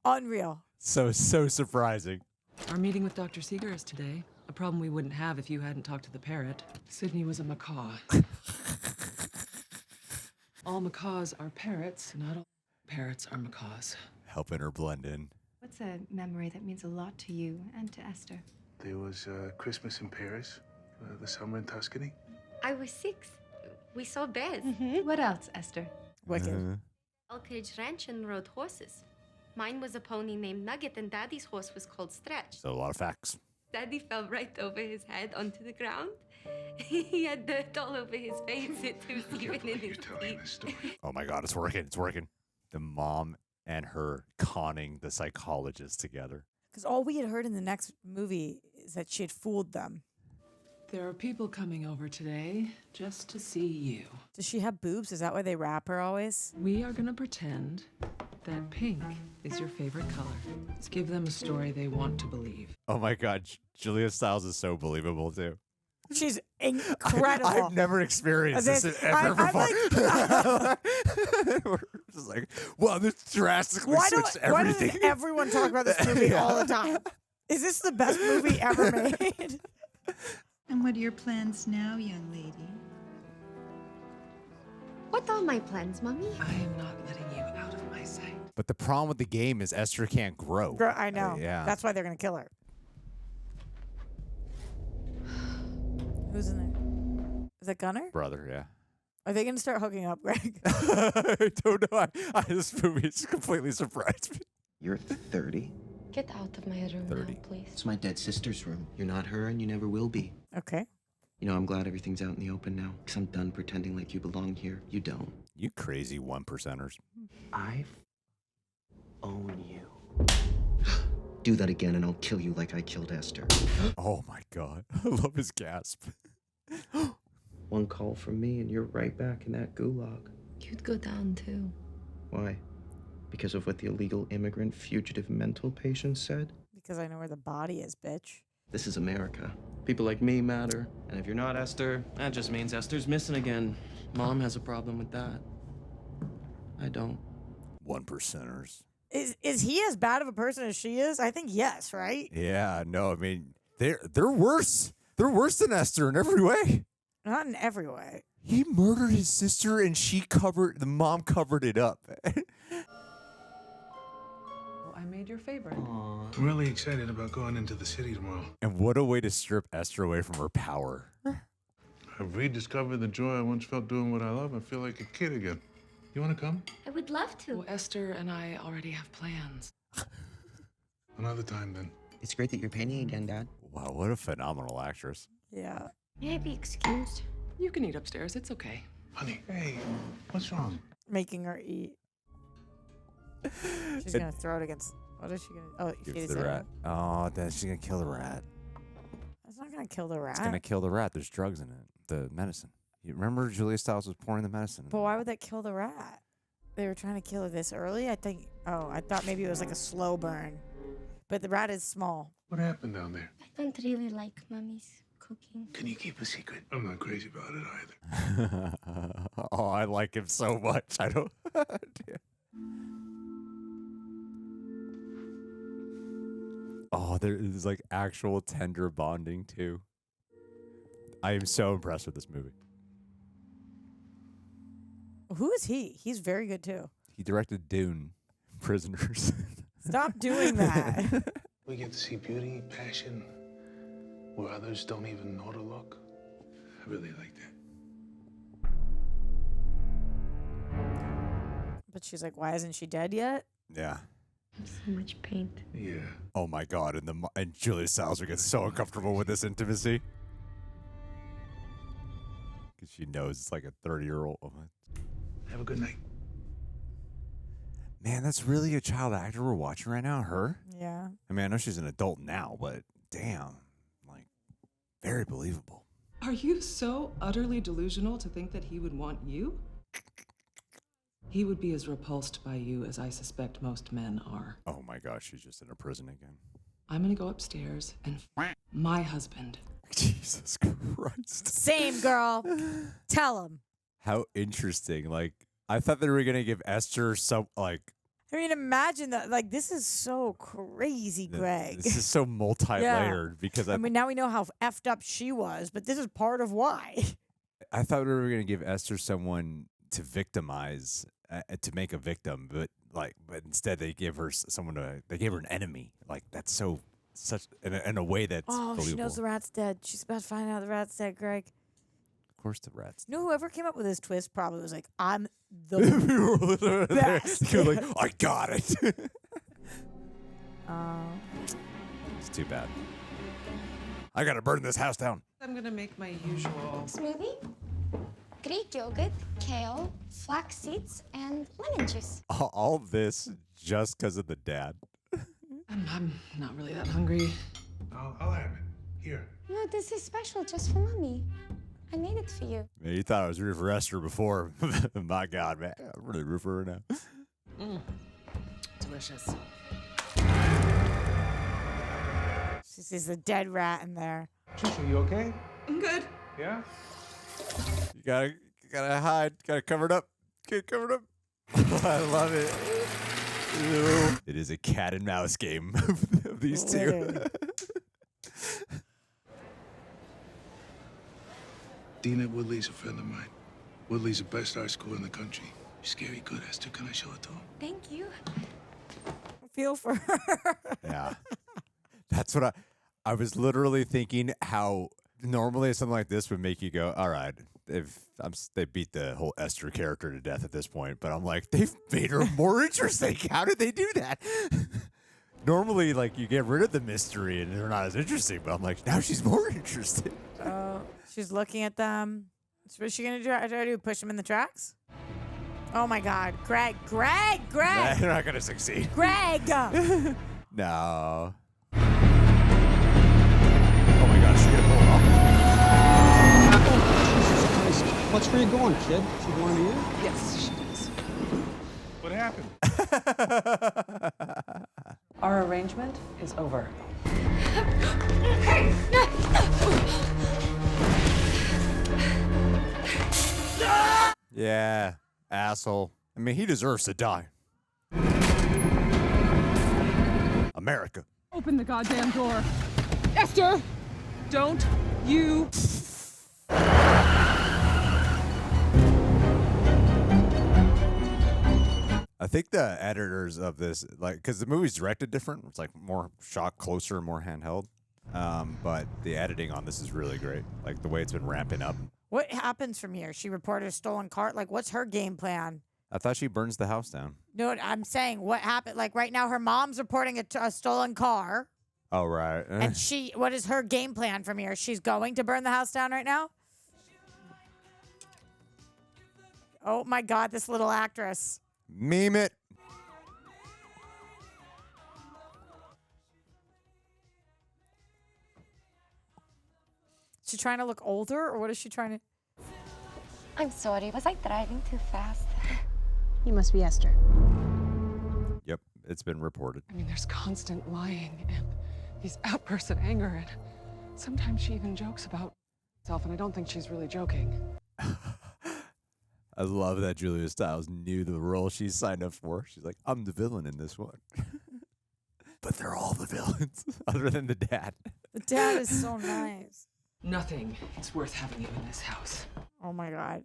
Unreal. So surprising. Our meeting with Dr. Seeger is today. A problem we wouldn't have if you hadn't talked to the parrot. Sydney was a macaw. All macaws are parrots, not all parrots are macaws. Helping her blend in. What's a memory that means a lot to you and to Esther? There was Christmas in Paris, the summer in Tuscany. I was 6. We saw bears. What else, Esther? Wicked. Elkridge Ranch and rode horses. Mine was a pony named Nugget, and Daddy's horse was called Stretch. So a lot of facts. Daddy fell right over his head onto the ground. He had dirt all over his face. It was even in his teeth. Oh my God, it's working. It's working. The mom and her conning the psychologist together. Because all we had heard in the next movie is that she had fooled them. There are people coming over today just to see you. Does she have boobs? Is that why they wrap her always? We are gonna pretend that pink is your favorite color. Let's give them a story they want to believe. Oh my God, Julia Stiles is so believable too. She's incredible. I've never experienced this ever before. We're just like, well, this drastically switched everything. Why does everyone talk about this movie all the time? Is this the best movie ever made? And what are your plans now, young lady? What are my plans, Mommy? I am not letting you out of my sight. But the problem with the game is Esther can't grow. I know. Yeah. That's why they're going to kill her. Who's in there? Is that Gunner? Brother, yeah. Are they going to start hooking up, Greg? I don't know. This movie is completely surprised me. You're 30? Get out of my room 30. now, please. It's my dead sister's room. You're not her and you never will be. Okay. You know, I'm glad everything's out in the open now, because I'm done pretending like you belong here. You don't. You crazy 1%ers. I own you. Do that again and I'll kill you like I killed Esther. Oh my God. I love his gasp. One call from me and you're right back in that gulag. You'd go down too. Why? Because of what the illegal immigrant fugitive mental patient said? Because I know where the body is, bitch. This is America. People like me matter. And if you're not Esther, that just means Esther's missing again. Mom has a problem with that. I don't. 1%ers. Is he as bad of a person as she is? I think yes, right? Yeah, no, I mean, they're worse. They're worse than Esther in every way. Not in every way. He murdered his sister and the mom covered it up. I made your favorite. I'm really excited about going into the city tomorrow. And what a way to strip Esther away from her power. I've rediscovered the joy I once felt doing what I love. I feel like a kid again. You want to come? I would love to. Well, Esther and I already have plans. Another time, then. It's great that you're painting again, Dad. Wow, what a phenomenal actress. Yeah. May I be excused? You can eat upstairs. It's okay. Honey, hey, what's wrong? Making her eat. She's gonna throw it against. What is she gonna? Oh, Give the rat. Oh, then she's gonna kill the rat. That's not gonna kill the rat. It's gonna kill the rat. There's drugs in it. The medicine. You remember Julia Stiles was pouring the medicine. But why would that kill the rat? They were trying to kill her this early. I think. Oh, I thought maybe it was like a slow burn. But the rat is small. What happened down there? I don't really like Mommy's cooking. Can you keep a secret? I'm not crazy about it either. Oh, I like him so much. I don't. Oh, there is like actual tender bonding too. I am so impressed with this movie. Who is he? He's very good too. He directed Dune, Prisoners. Stop doing that. We get to see beauty, passion, where others don't even know to look. I really like that. But she's like, why isn't she dead yet? Yeah. So much paint. Yeah. Oh my God! And Julia Stiles would get so uncomfortable with this intimacy because she knows it's like a 30-year-old. Have a good night. Man, that's really a child actor we're watching right now. Her. Yeah. I mean, I know she's an adult now, but damn, like, very believable. Are you so utterly delusional to think that he would want you? He would be as repulsed by you as I suspect most men are. Oh my gosh, she's just in a prison again. I'm gonna go upstairs and my husband. Jesus Christ. Same, girl. Tell him. How interesting. Like, I thought they were going to give Esther some, like... I mean, imagine that. Like, this is so crazy, Greg. This is so multi-layered because I mean, now we know how effed up she was, but this is part of why. I thought we were going to give Esther someone to victimize, to make a victim, but instead they give her they gave her an enemy. Like, that's in a way that's believable. She knows the rat's dead. She's about to find out the rat's dead, Greg. Of course the rat's dead. You know, whoever came up with this twist probably was like, I'm the best. You're like, I got it. It's too bad. I got to burn this house down. I'm gonna make my usual smoothie. Greek yogurt, kale, flax seeds, and lemon juice. All this just because of the dad. I'm not really that hungry. I'll have it. Here. No, this is special just for Mommy. I made it for you. Man, you thought I was rooting for Esther before. My God, man. I'm really rooting for her now. Delicious. She sees a dead rat in there. Trisha, you okay? I'm good. Yeah? You gotta hide. Gotta cover it up. Get covered up. I love it. Ew. It is a cat and mouse game of these two. Dina Woodley's a friend of mine. Woodley's the best art school in the country. You're scary good, Esther. Can I show it to him? Thank you. Feel for her. Yeah. That's what I was literally thinking how normally something like this would make you go, all right, they beat the whole Esther character to death at this point, but I'm like, they've made her more interesting. How did they do that? Normally, like, you get rid of the mystery and they're not as interesting, but I'm like, now she's more interesting. Oh, she's looking at them. So what's she gonna try to do? Push them in the tracks? Oh my God, Greg! They're not gonna succeed. Greg! No. Oh my gosh, she's gonna pull it off. Oh, Jesus Christ. What's where you going, kid? She going to you? Yes, she does. What happened? Our arrangement is over. Yeah, asshole. I mean, he deserves to die. America. Open the goddamn door. Esther! Don't you... I think the editors of this, like, because the movie's directed different. It's like more shot closer, more handheld. But the editing on this is really great. Like the way it's been ramping up. What happens from here? She reported a stolen car. Like, what's her game plan? I thought she burns the house down. No, I'm saying what happened. Like right now, her mom's reporting a stolen car. Oh, right. And what is her game plan from here? She's going to burn the house down right now? Oh my God, this little actress. Meme it. Is she trying to look older, or what is she trying to? I'm sorry. Was I driving too fast? You must be Esther. Yep, it's been reported. I mean, there's constant lying and these outbursts of anger, and sometimes she even jokes about herself, and I don't think she's really joking. I love that Julia Stiles knew the role she signed up for. She's like, I'm the villain in this one. But they're all the villains, other than the dad. The dad is so nice. Nothing is worth having you in this house. Oh my God.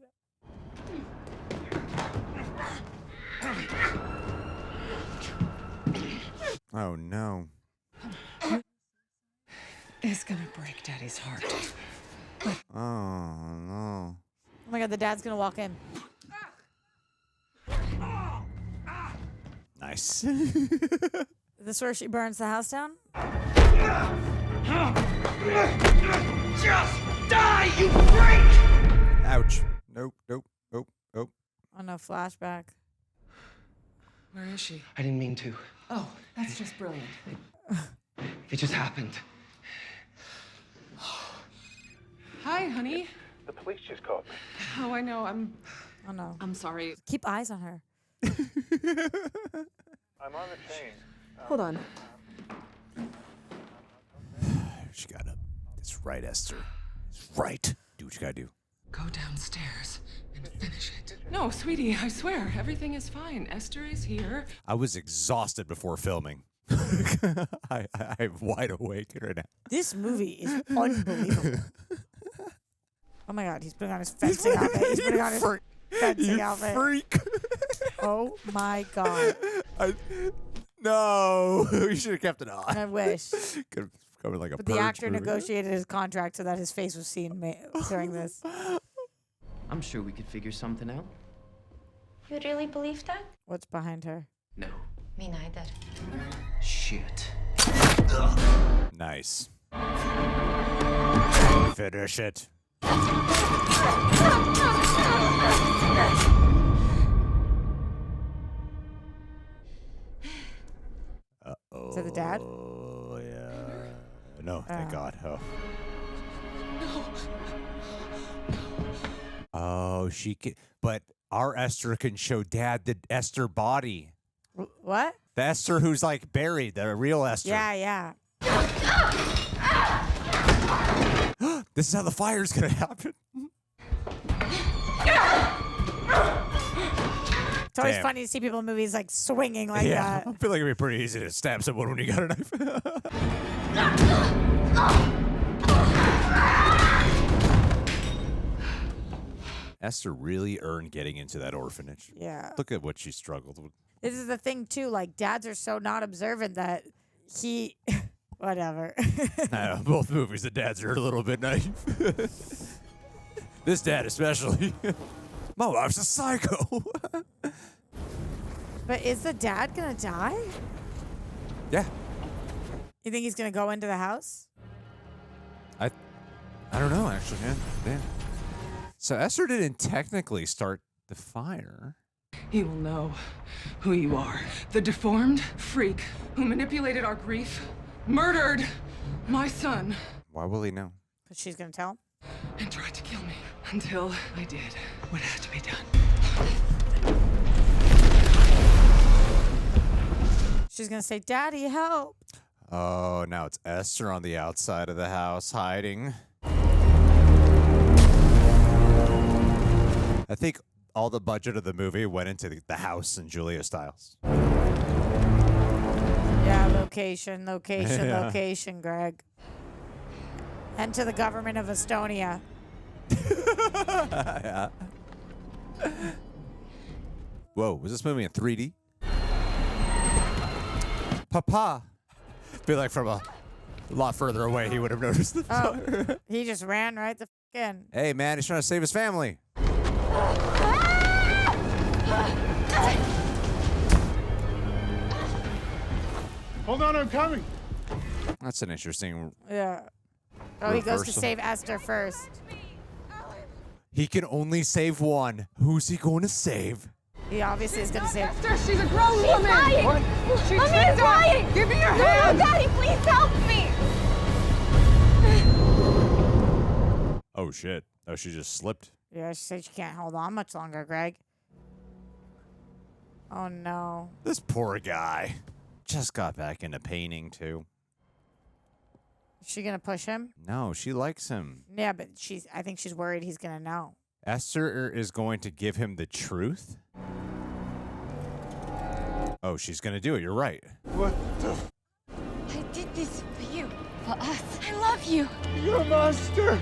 Oh no. It's gonna break Daddy's heart. Oh no. Oh my God, the dad's gonna walk in. Nice. Is this where she burns the house down? Just die, you freak! Ouch. Nope, nope, nope, nope. Oh no, flashback. Where is she? I didn't mean to. Oh, that's just brilliant. It just happened. Hi, honey. The police just called me. Oh, I know. Oh no. I'm sorry. Keep eyes on her. I'm on the train. Hold on. She got up. It's right, Esther. It's right. Do what you gotta do. Go downstairs and finish it. No, sweetie, I swear, everything is fine. Esther is here. I was exhausted before filming. I'm wide awake right now. This movie is unbelievable. Oh my God, he's putting on his fencing outfit. He's putting on his fencing outfit. Freak. Oh my God. No, you should have kept it on. I wish. Could have come like a But the purge actor movie. negotiated his contract so that his face was seen during this. I'm sure we could figure something out. You really believe that? What's behind her? No. Me neither. Shit. Nice. Finish it. Uh-oh. Is that the dad? Oh, yeah. No, thank God. Oh. Oh, she can. But our Esther can show Dad the Esther body. What? The Esther who's like buried, the real Esther. Yeah. This is how the fire's gonna happen. It's always Damn. funny to see people in movies like swinging like that. I feel like it'd be pretty easy to stab someone when you got a knife. Esther really earned getting into that orphanage. Yeah. Look at what she struggled with. This is the thing too. Like dads are so not observant that he, whatever. Both movies, the dads are a little bit naive. This dad especially. My wife's a psycho. But is the dad gonna die? Yeah. You think he's gonna go into the house? I don't know, actually, man. Damn. So Esther didn't technically start the fire. He will know who you are. The deformed freak who manipulated our grief, murdered my son. Why will he know? Because she's gonna tell him. And tried to kill me until I did what had to be done. She's gonna say, "Daddy, help!" Oh, now it's Esther on the outside of the house hiding. I think all the budget of the movie went into the house and Julia Stiles. Yeah, location, Yeah. location, Greg. And to the government of Estonia. Yeah. Whoa, was this movie in 3D? Papa. Be like from a lot further away, he would have noticed the Oh, he just ran right the in. Hey, man, he's trying to save his family. Hold on, I'm coming. That's an interesting. Yeah. Oh, he goes to reversal. save Esther first. He can only save one. Who's he going to save? He obviously is going to save. Esther, she's a grown woman. Lying. What? She's Mommy's lying. Give me your No, hand. Daddy, please help me. Oh, shit. Oh, she just slipped. Yeah, she said she can't hold on much longer, Greg. Oh, no. This poor guy. Just got back into painting, too. Is she going to push him? No, she likes him. Yeah, but I think she's worried he's going to know. Esther is going to give him the truth? Oh, she's going to do it. You're right. What the? I did this for you, for us. I love you. You're a monster.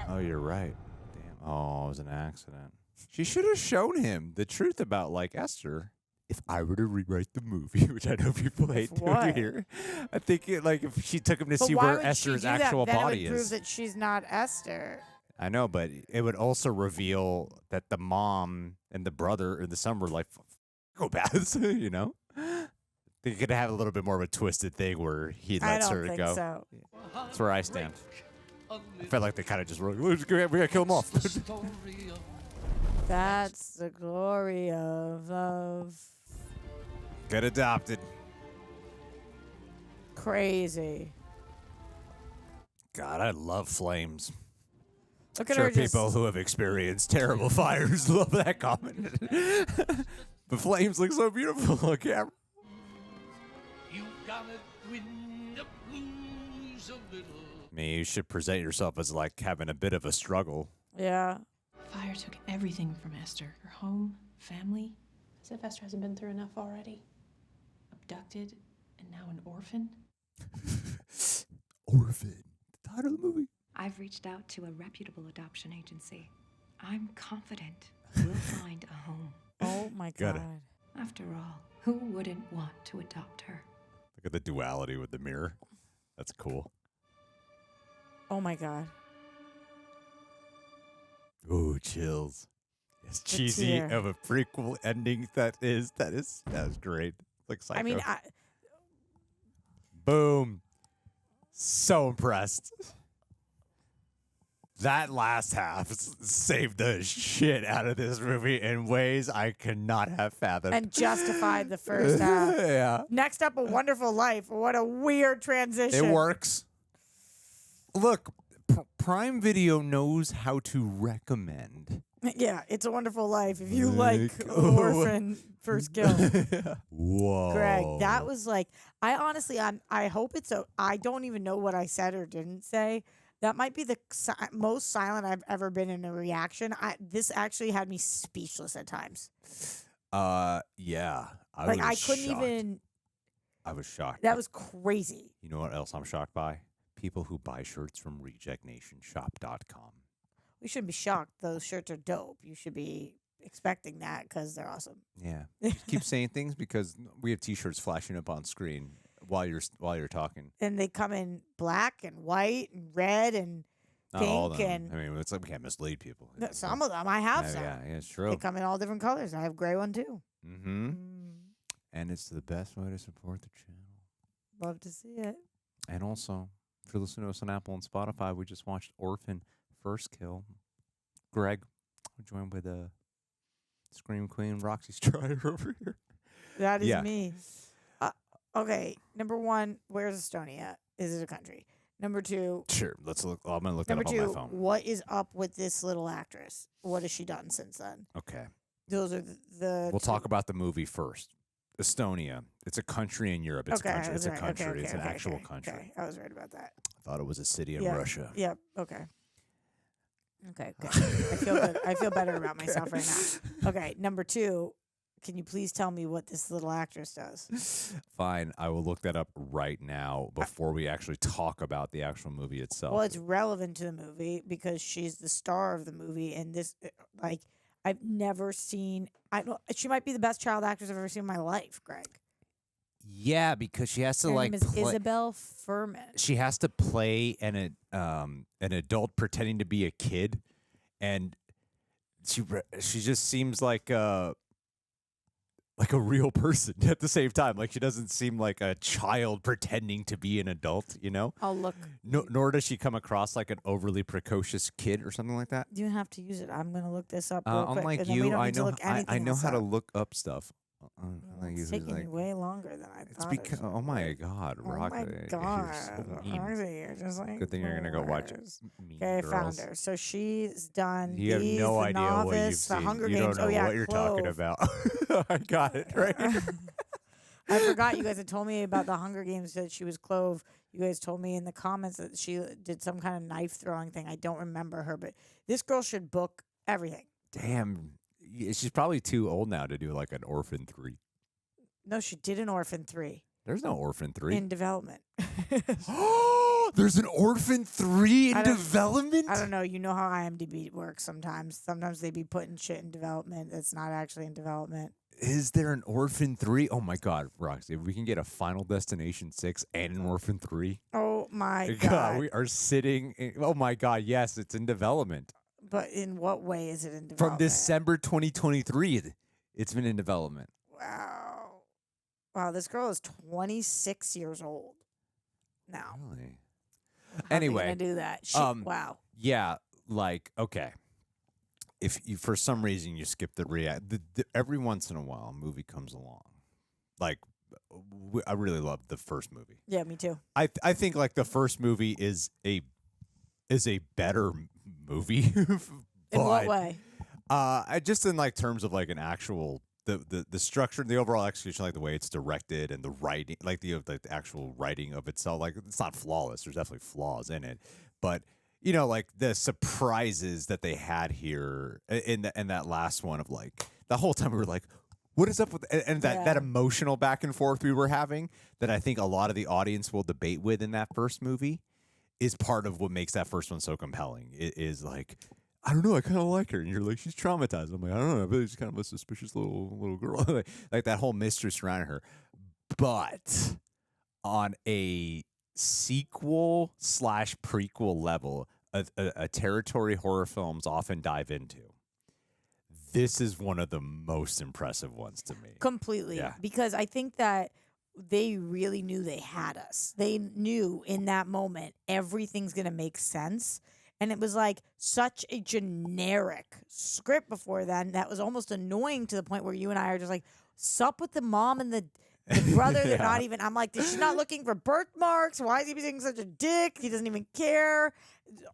Oh, you're right. Damn. Oh, it was an accident. She should have shown him the truth about, like, Esther. If I were to rewrite the movie, which I know people hate to What? hear, I think if she took him to But see why where would she Esther's do that? actual Then body it would is. prove that she's not Esther. I know, but it would also reveal that the mom and the brother or the son were like psychopaths, you know? They could have a little bit more of a twisted thing where he I lets don't her think go. so. That's where I stand. I felt like they kind of just were like, we gotta kill him off. That's the glory of love. Get adopted. Crazy. God, I love flames. Look at Sure, her just- people who have experienced terrible fires love that comment. But flames look so beautiful on camera. I mean, you should present yourself as like having a bit of a struggle. Yeah. Fire took everything from Esther. Her home, family. As if Esther hasn't been through enough already. Abducted, and now an orphan. Orphan. The title of the movie. I've reached out to a reputable adoption agency. I'm confident we'll find a home. Oh my Got it. God. After all, who wouldn't want to adopt her? Look at the duality with the mirror. That's cool. Oh my God. Ooh, chills. As The cheesy tear. of a prequel ending that was great. Like Psycho. I mean, Boom. So impressed. That last half saved the shit out of this movie in ways I could not have fathomed. and justified the first half. Yeah. Next up, A Wonderful Life. What a weird transition. It works. Look, Prime Video knows how to recommend. Yeah, It's a Wonderful Life. If you like oh. Orphan First Kill. Whoa. Greg, that was like, I honestly, I hope it's I don't even know what I said or didn't say. That might be the most silent I've ever been in a reaction. This actually had me speechless at times. Yeah. I couldn't even. I was shocked. That was crazy. You know what else I'm shocked by? People who buy shirts from rejectnationshop.com. We shouldn't be shocked. Those shirts are dope. You should be expecting that because they're awesome. Yeah. Just keep saying things because we have t-shirts flashing up on screen while you're talking. And they come in black and white and red and Not all of pink them. and I mean, it's like we can't mislead people. some of them. I have some. Yeah, it's true. They come in all different colors. I have gray one too. Mm-hmm. And it's the best way to support the channel. Love to see it. And also, if you're listening to us on Apple and Spotify, we just watched Orphan First Kill. Greg, joined with Scream Queen Roxy Striar over here. That is me. Okay, number one, where's Estonia? Is it a country? Number two. Sure, let's look. I'm gonna look that Number up on two, my phone. what is up with this little actress? What has she done since then? Okay. Those are the. We'll talk about the movie first. Estonia. It's a country in Europe. It's Okay, a country. It's a okay, country. okay, it's an okay, actual okay, country. Okay, I was right about that. I thought it was a city in Yeah, Russia. Yep. Okay. Okay. Good. I feel good. I feel better about myself right now. Okay. Number two, can you please tell me what this little actress does? Fine. I will look that up right now before we actually talk about the actual movie itself. Well, it's relevant to the movie because she's the star of the movie, and this, like, I've never seen. She might be the best child actress I've ever seen in my life, Greg. Yeah, because she has to Her like name is play. Isabelle Fuhrman. She has to play an adult pretending to be a kid, and she just seems like a real person at the same time. Like she doesn't seem like a child pretending to be an adult, you know? I'll look. Nor does she come across like an overly precocious kid or something like that. You have to use it. I'm gonna look this up real quick. Unlike and then we you, don't I need to know look I anything know else how to up. look up stuff. Unlike It's you, taking like, you way longer than I it's thought. because oh my god, Oh Rock, my you're god, so mean. Roxy, you're just like Good thing you're gonna go watch Mean Okay, I Girls. found her. So she's done. You have these, no the idea what you've Novice, the seen. Hunger You Games. don't know Oh yeah, what you're talking Clove. about. I got it right here. I forgot you guys had told me about the Hunger Games that she was Clove. You guys told me in the comments that she did some kind of knife throwing thing. I don't remember her, but this girl should book everything. Damn, she's probably too old now to do like an Orphan 3. No, she did an Orphan 3 There's no Orphan 3. in development. There's an Orphan 3 in I don't- development? I don't know. You know how IMDb works sometimes. Sometimes they be putting shit in development that's not actually in development. Is there an Orphan 3? Oh my god, Roxy, if we can get a Final Destination 6 and an Orphan 3. Oh my God. We are sitting oh my god, yes, it's in development. But in what way is it in development? From December 2023, it's been in development. Wow, this girl is 26 years old now. Really? How are they Anyway, gonna do that? Wow. Yeah, like okay. If you for some reason you skip every once in a while a movie comes along. Like I really love the first movie. Yeah, me too. I think like the first movie is a better movie. In what way? Just in like terms of like an actual the structure, the overall execution, like the way it's directed and the writing, like the actual writing of itself, like it's not flawless. There's definitely flaws in it, but you know, like the surprises that they had here in that last one of like the whole time we were like, what is up with and that emotional back and forth we were having that I think a lot of the audience will debate with in that first movie is part of what makes that first one so compelling. It is like, I don't know, I kind of like her. And you're like, she's traumatized. I'm like, I don't know, but she's kind of a suspicious little girl. like that whole mystery surrounding her. But on a sequel / prequel level, a territory horror films often dive into, this is one of the most impressive ones to me. Completely. Yeah. Because I think that they really knew they had us. They knew in that moment everything's going to make sense. And it was like such a generic script before then that was almost annoying to the point where you and I are just like, sup with the mom and the brother. They're not even, I'm like, she's not looking for birthmarks. Why is he being such a dick? He doesn't even care.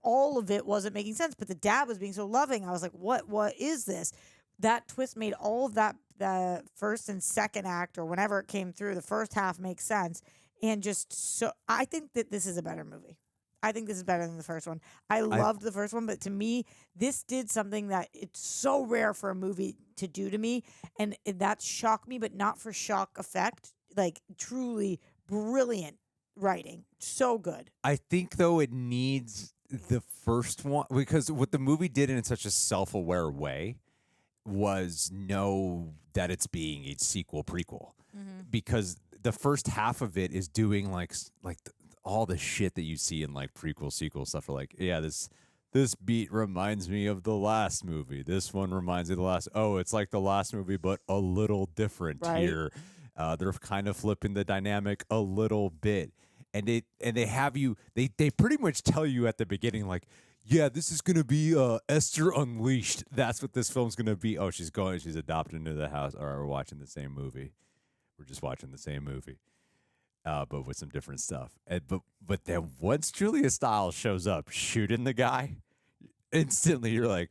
All of it wasn't making sense. But the dad was being so loving. I was like, what is this? That twist made all of that, the first and second act or whenever it came through, the first half makes sense. And just so, I think that this is a better movie. I think this is better than the first one. I loved the first one, but to me, this did something that it's so rare for a movie to do to me. And that shocked me, but not for shock effect. Like, truly brilliant writing. So good. I think, though, it needs the first one, because what the movie did in such a self-aware way was know that it's being a sequel prequel. Because the first half of it is doing like all the shit that you see in like prequel sequel stuff are like, yeah, this beat reminds me of the last movie. This one reminds me of the last. Oh, it's like the last movie, but a little different here. They're kind of flipping the dynamic a little bit. And they have you, they pretty much tell you at the beginning, like, yeah, this is going to be Esther Unleashed. That's what this film's going to be. Oh, she's adopted into the house. All right, we're watching the same movie. We're just watching the same movie. But with some different stuff. But then once Julia Stiles shows up shooting the guy, instantly you're like,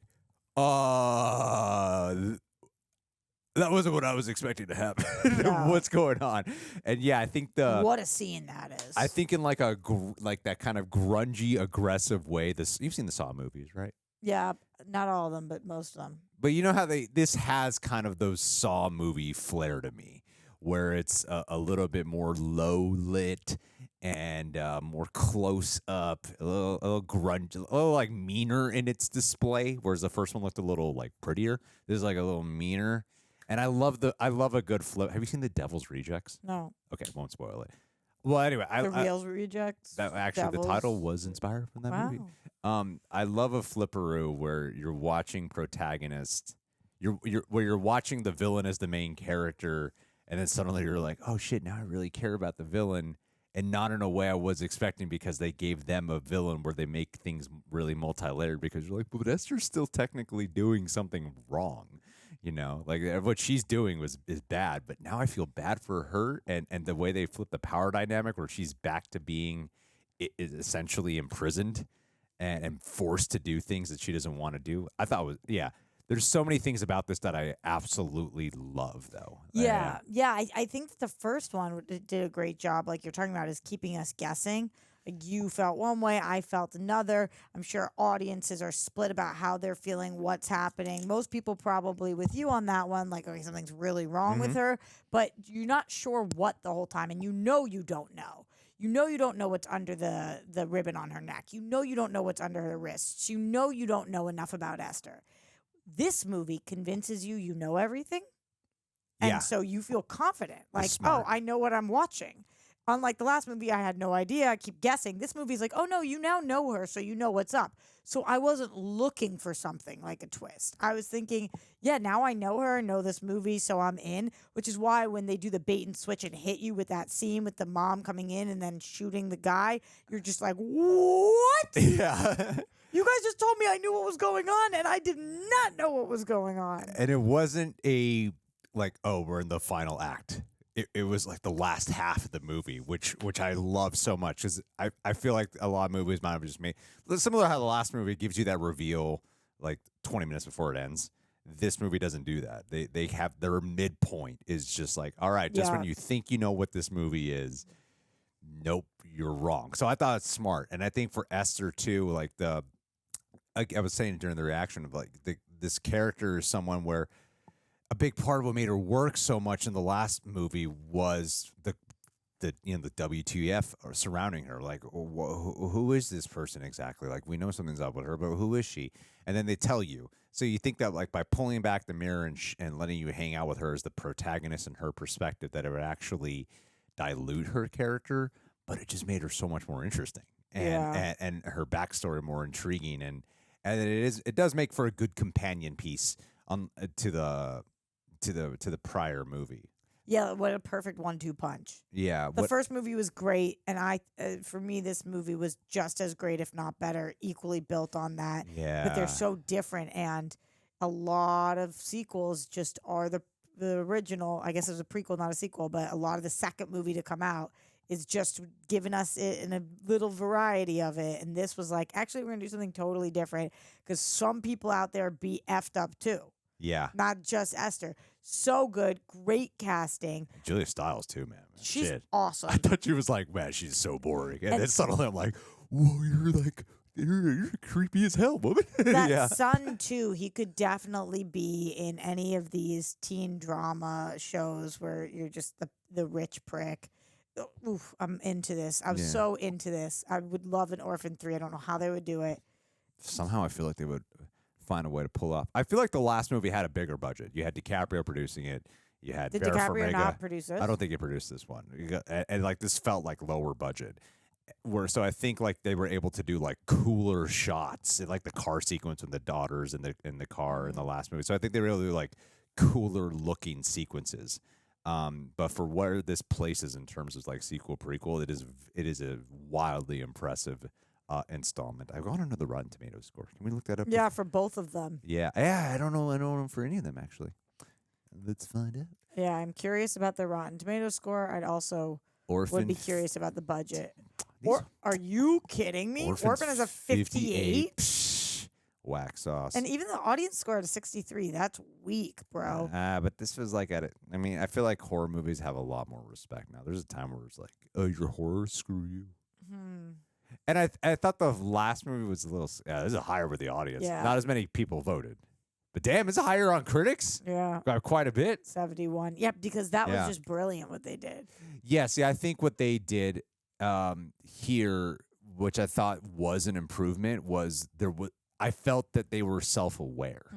that wasn't what I was expecting to happen. What's going on? And yeah, I think what a scene that is. I think in like that kind of grungy, aggressive way. You've seen the Saw movies, right? Yeah, not all of them, but most of them. But you know how this has kind of those Saw movie flair to me, where it's a little bit more low lit and more close up, a little grunge, a little like meaner in its display. Whereas the first one looked a little like prettier. This is like a little meaner. And I love a good flip. Have you seen The Devil's Rejects? No. Okay, won't spoil it. Well, anyway, The Real Rejects. Actually, the title was inspired from that movie. I love a flipperoo where you're watching protagonist, where you're watching the villain as the main character, and then suddenly you're like, oh shit, now I really care about the villain, and not in a way I was expecting because they gave them a villain where they make things really multi-layered because you're like, but Esther's still technically doing something wrong. You know, like what she's doing is bad, but now I feel bad for her and the way they flip the power dynamic where she's back to being is essentially imprisoned and forced to do things that she doesn't want to do. I thought there's so many things about this that I absolutely love though. Yeah. I think the first one did a great job. Like you're talking about is keeping us guessing. Like you felt one way, I felt another. I'm sure audiences are split about how they're feeling, what's happening. Most people probably with you on that one, like, okay, something's really wrong with her, but you're not sure what the whole time, and you don't know. You don't know what's under the ribbon on her neck. You don't know what's under her wrists. You don't know enough about Esther. This movie convinces you know everything, and so you feel confident. Like, oh, I know what I'm watching. Unlike the last movie, I had no idea. I keep guessing. This movie's like, oh, no, you now know her, so you know what's up. So I wasn't looking for something like a twist. I was thinking, yeah, now I know her, I know this movie, so I'm in, which is why when they do the bait and switch and hit you with that scene with the mom coming in and then shooting the guy, you're just like, what? Yeah. You guys just told me I knew what was going on, and I did not know what was going on. And it wasn't we're in the final act. It was like the last half of the movie, which I love so much because I feel like a lot of movies might have just made similar to how the last movie gives you that reveal like 20 minutes before it ends. This movie doesn't do that. They have their midpoint is just like, all right, just when you think you know what this movie is, nope, you're wrong. So I thought it's smart, and I think for Esther too, like I was saying during the reaction of like this character is someone where. A big part of what made her work so much in the last movie was the WTF surrounding her. Like, who is this person exactly? Like, we know something's up with her, but who is she? And then they tell you. So you think that like by pulling back the mirror and letting you hang out with her as the protagonist and her perspective, that it would actually dilute her character, but it just made her so much more interesting and her backstory more intriguing. And it does make for a good companion piece to the prior movie. Yeah, what a perfect 1-2 punch. Yeah. The first movie was great, and for me, this movie was just as great, if not better, equally built on that. Yeah. But they're so different, and a lot of sequels just are the original. I guess it was a prequel, not a sequel, but a lot of the second movie to come out is just giving us it in a little variety of it. And this was like, actually, we're going to do something totally different because some people out there be effed up too. Yeah. Not just Esther. So good. Great casting. Julia Stiles, too, man. She's awesome. I thought she was like, man, she's so boring. And then suddenly I'm like, whoa, you're creepy as hell, woman. That son, too, he could definitely be in any of these teen drama shows where you're just the rich prick. Oof, I'm into this. I was so into this. I would love an Orphan 3. I don't know how they would do it. Somehow I feel like they would find a way to pull off. I feel like the last movie had a bigger budget. You had DiCaprio producing it. You had Did Vera DiCaprio Farmiga. not produce this? I don't think he produced this one. And like this felt like lower budget. So I think like they were able to do like cooler shots, like the car sequence with the daughters in the car in the last movie. So I think they were able to do like cooler looking sequences. But for where this places in terms of like sequel prequel, it is a wildly impressive installment. I've gone under the Rotten Tomatoes score. Can we look that up? Yeah, for both of them. Yeah. I don't know for any of them actually. Let's find out. Yeah, I'm curious about the Rotten Tomatoes score. I'd also would be curious about the budget. Are you kidding me? Orphan is a 58. Whack sauce. And even the audience score at a 63. That's weak, bro. But this was like I mean, I feel like horror movies have a lot more respect now. There's a time where it's like, oh, you're horror? Screw you. And I thought the last movie was a little. This is higher with the audience. Yeah. Not as many people voted. But damn, it's higher on critics. Yeah. Got quite a bit. 71. Yep, because that was just brilliant what they did. Yeah, see, I think what they did here, which I thought was an improvement, was I felt that they were self-aware.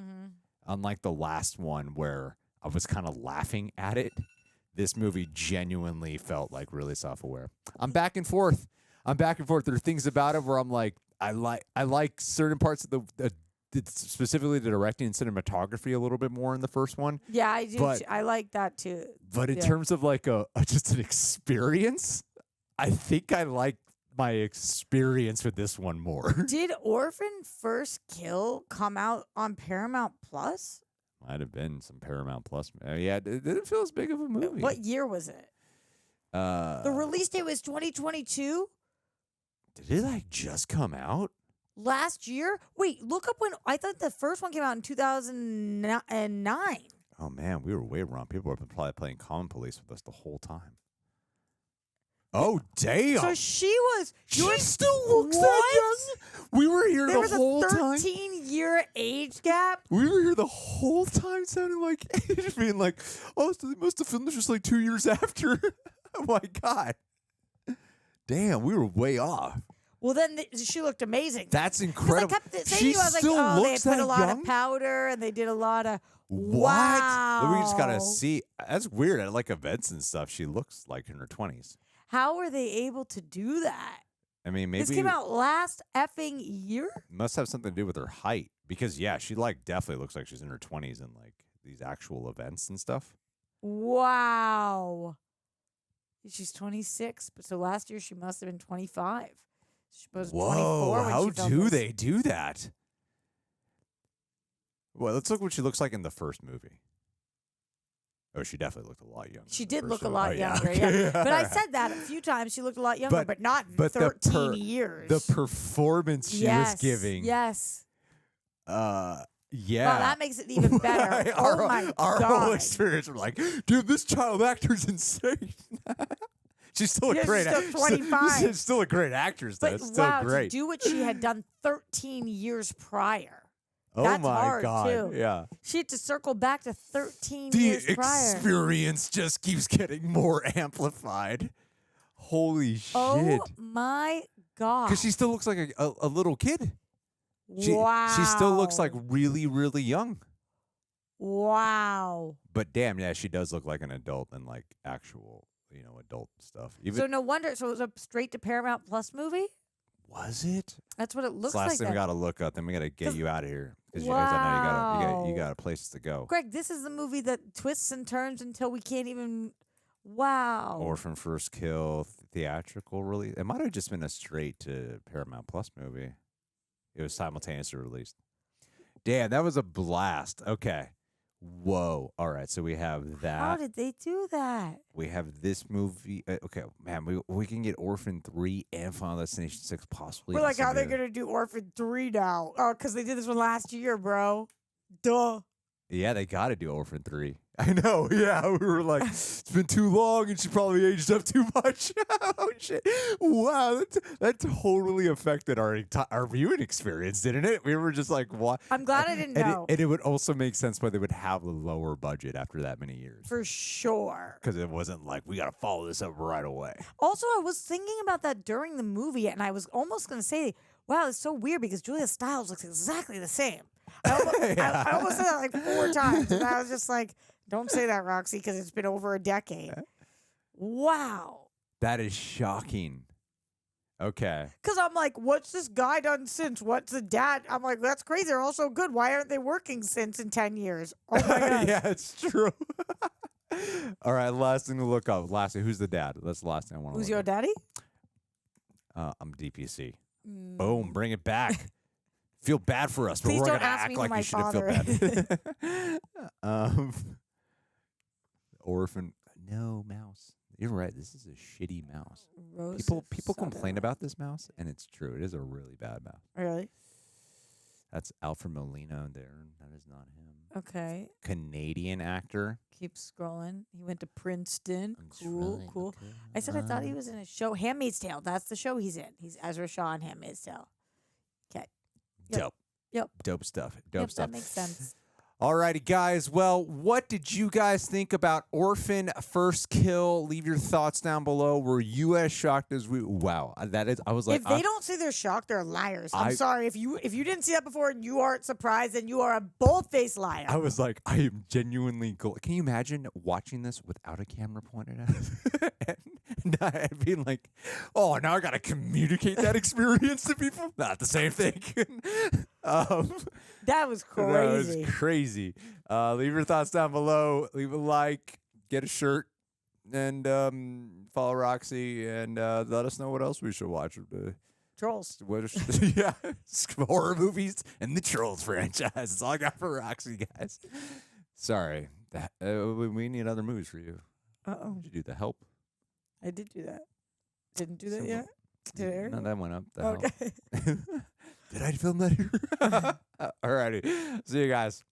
Unlike the last one where I was kind of laughing at it. This movie genuinely felt like really self-aware. I'm back and forth. There are things about it where I'm like, I like certain parts of the specifically the directing and cinematography a little bit more in the first one. Yeah, I do. But, I like that too. But in Yeah. terms of like just an experience, I think I like my experience with this one more. Did Orphan First Kill come out on Paramount Plus? Might have been some Paramount Plus. Yeah, it didn't feel as big of a movie. What year was it? The release date was 2022. Did it like just come out? Last year? Wait, look up when. I thought the first one came out in 2009. Oh man, we were way wrong. People were probably playing Common Police with us the whole time. Oh damn! So she still looks that young. We were here there the whole was a time. 13-year age gap. We were here the whole time, sounding like being like, oh, so they must have filmed this just like 2 years after. Oh my god! Damn, we were way off. Well, then she looked amazing. That's incredible. I kept saying She to you, I was like, still oh, they looks put a that lot young? of powder and they did a lot of. What? Wow. We just gotta see. That's weird. At like events and stuff, she looks like in her 20s. How were they able to do that? I mean, maybe This came out last effing year? must have something to do with her height because yeah, she like definitely looks like she's in her 20s in like these actual events and stuff. Wow. She's 26, but so last year she must have been 25. She was 24 Whoa, when how she filmed do this. they do that? Well, let's look what she looks like in the first movie. Oh, she definitely looked a lot younger. She in the did first look a one. lot Oh, yeah, younger, okay. yeah. But I said that a few times. She looked a lot younger, but not in 13 years. The performance she was giving. Yes. Yeah. Wow, that makes it even better. Oh my our God. whole experience, we're like, dude, this child actor's insane. She's still a Yeah, great she's still 25. She's still a great actress, though. But It's still wow, great. to do what she had done 13 years prior. Oh That's my hard, God. too. Yeah. She had to circle back to 13 The years prior. experience just keeps getting more amplified. Holy shit. Oh my God. Because she still looks like a little kid. Wow. She still looks like really, really young. Wow. But damn, yeah, she does look like an adult and like actual, adult stuff. Even So no wonder. So it was a straight to Paramount Plus movie? was it? That's what it It's looks the last like. thing we that. got to look up. Then we got to get you out of here because I know you got a place to go. Greg, this is the movie that twists and turns until we can't even. Wow. Orphan First Kill theatrical release. It might have just been a straight to Paramount Plus movie. It was simultaneously released. Damn, that was a blast. Okay. Whoa. All right. So we have that. How did they do that? We have this movie. Okay, man, we can get Orphan 3 and Final Destination 6 possibly. We're in like, how are they some of the- going to do Orphan 3 now? Oh, because they did this one last year, bro. Duh. Yeah, they got to do Orphan 3. I know. Yeah, we were like, it's been too long and she probably aged up too much. Oh, shit. Wow, that totally affected our viewing experience, didn't it? We were just like, what? I'm glad I didn't know. And it would also make sense why they would have a lower budget after that many years. For sure. Because it wasn't like, we got to follow this up right away. Also, I was thinking about that during the movie, and I was almost going to say, wow, it's so weird because Julia Stiles looks exactly the same. I almost said that like 4 times, and I was just like, don't say that, Roxy, because it's been over a decade. Wow. That is shocking. Okay. Because I'm like, what's this guy done since? What's the dad? I'm like, that's crazy. They're all so good. Why aren't they working since in 10 years? Oh, my God. Yeah, it's true. All right, last thing to look up. Lastly, who's the dad? That's the last thing I want to Who's look your up. daddy? I'm DPC. Boom, bring it back. Feel bad for us, but Please we're don't going to ask act me who like my you should feel bad. Orphan. No, mouse. You're right. This is a shitty mouse. People complain about this mouse, and it's true. It is a really bad mouse. Really? That's Alfred Molina there. That is not him. Okay. Canadian actor. Keep scrolling. He went to Princeton. Cool, scrolling, cool. okay. I said I thought he was in a show. Handmaid's Tale. That's the show he's in. He's Ezra Shaw in Handmaid's Tale. Okay. Yep. Dope. Yep. Dope stuff. Dope Yep, stuff. that makes sense. Alrighty, guys. Well, what did you guys think about Orphan First Kill? Leave your thoughts down below. Were you as shocked as we? Wow, that is. I was like, if they don't say they're shocked, they're liars. I'm sorry if you didn't see that before and you aren't surprised, then you are a bold-faced liar. I was like, I am genuinely. Can you imagine watching this without a camera pointed at us? and being like, oh, now I gotta communicate that experience to people. Not the same thing. That was crazy. That was crazy. Leave your thoughts down below. Leave a like, get a shirt, and follow Roxy, and let us know what else we should watch. Trolls. Yeah, horror movies and the Trolls franchise. That's all I got for Roxy, guys. Sorry, that we need other movies for you. Uh-oh. Did you do The Help? I did do that. Didn't do that yet? Did it air? No, that went up. The Okay. Help. Did I film that here? Alrighty. See you guys.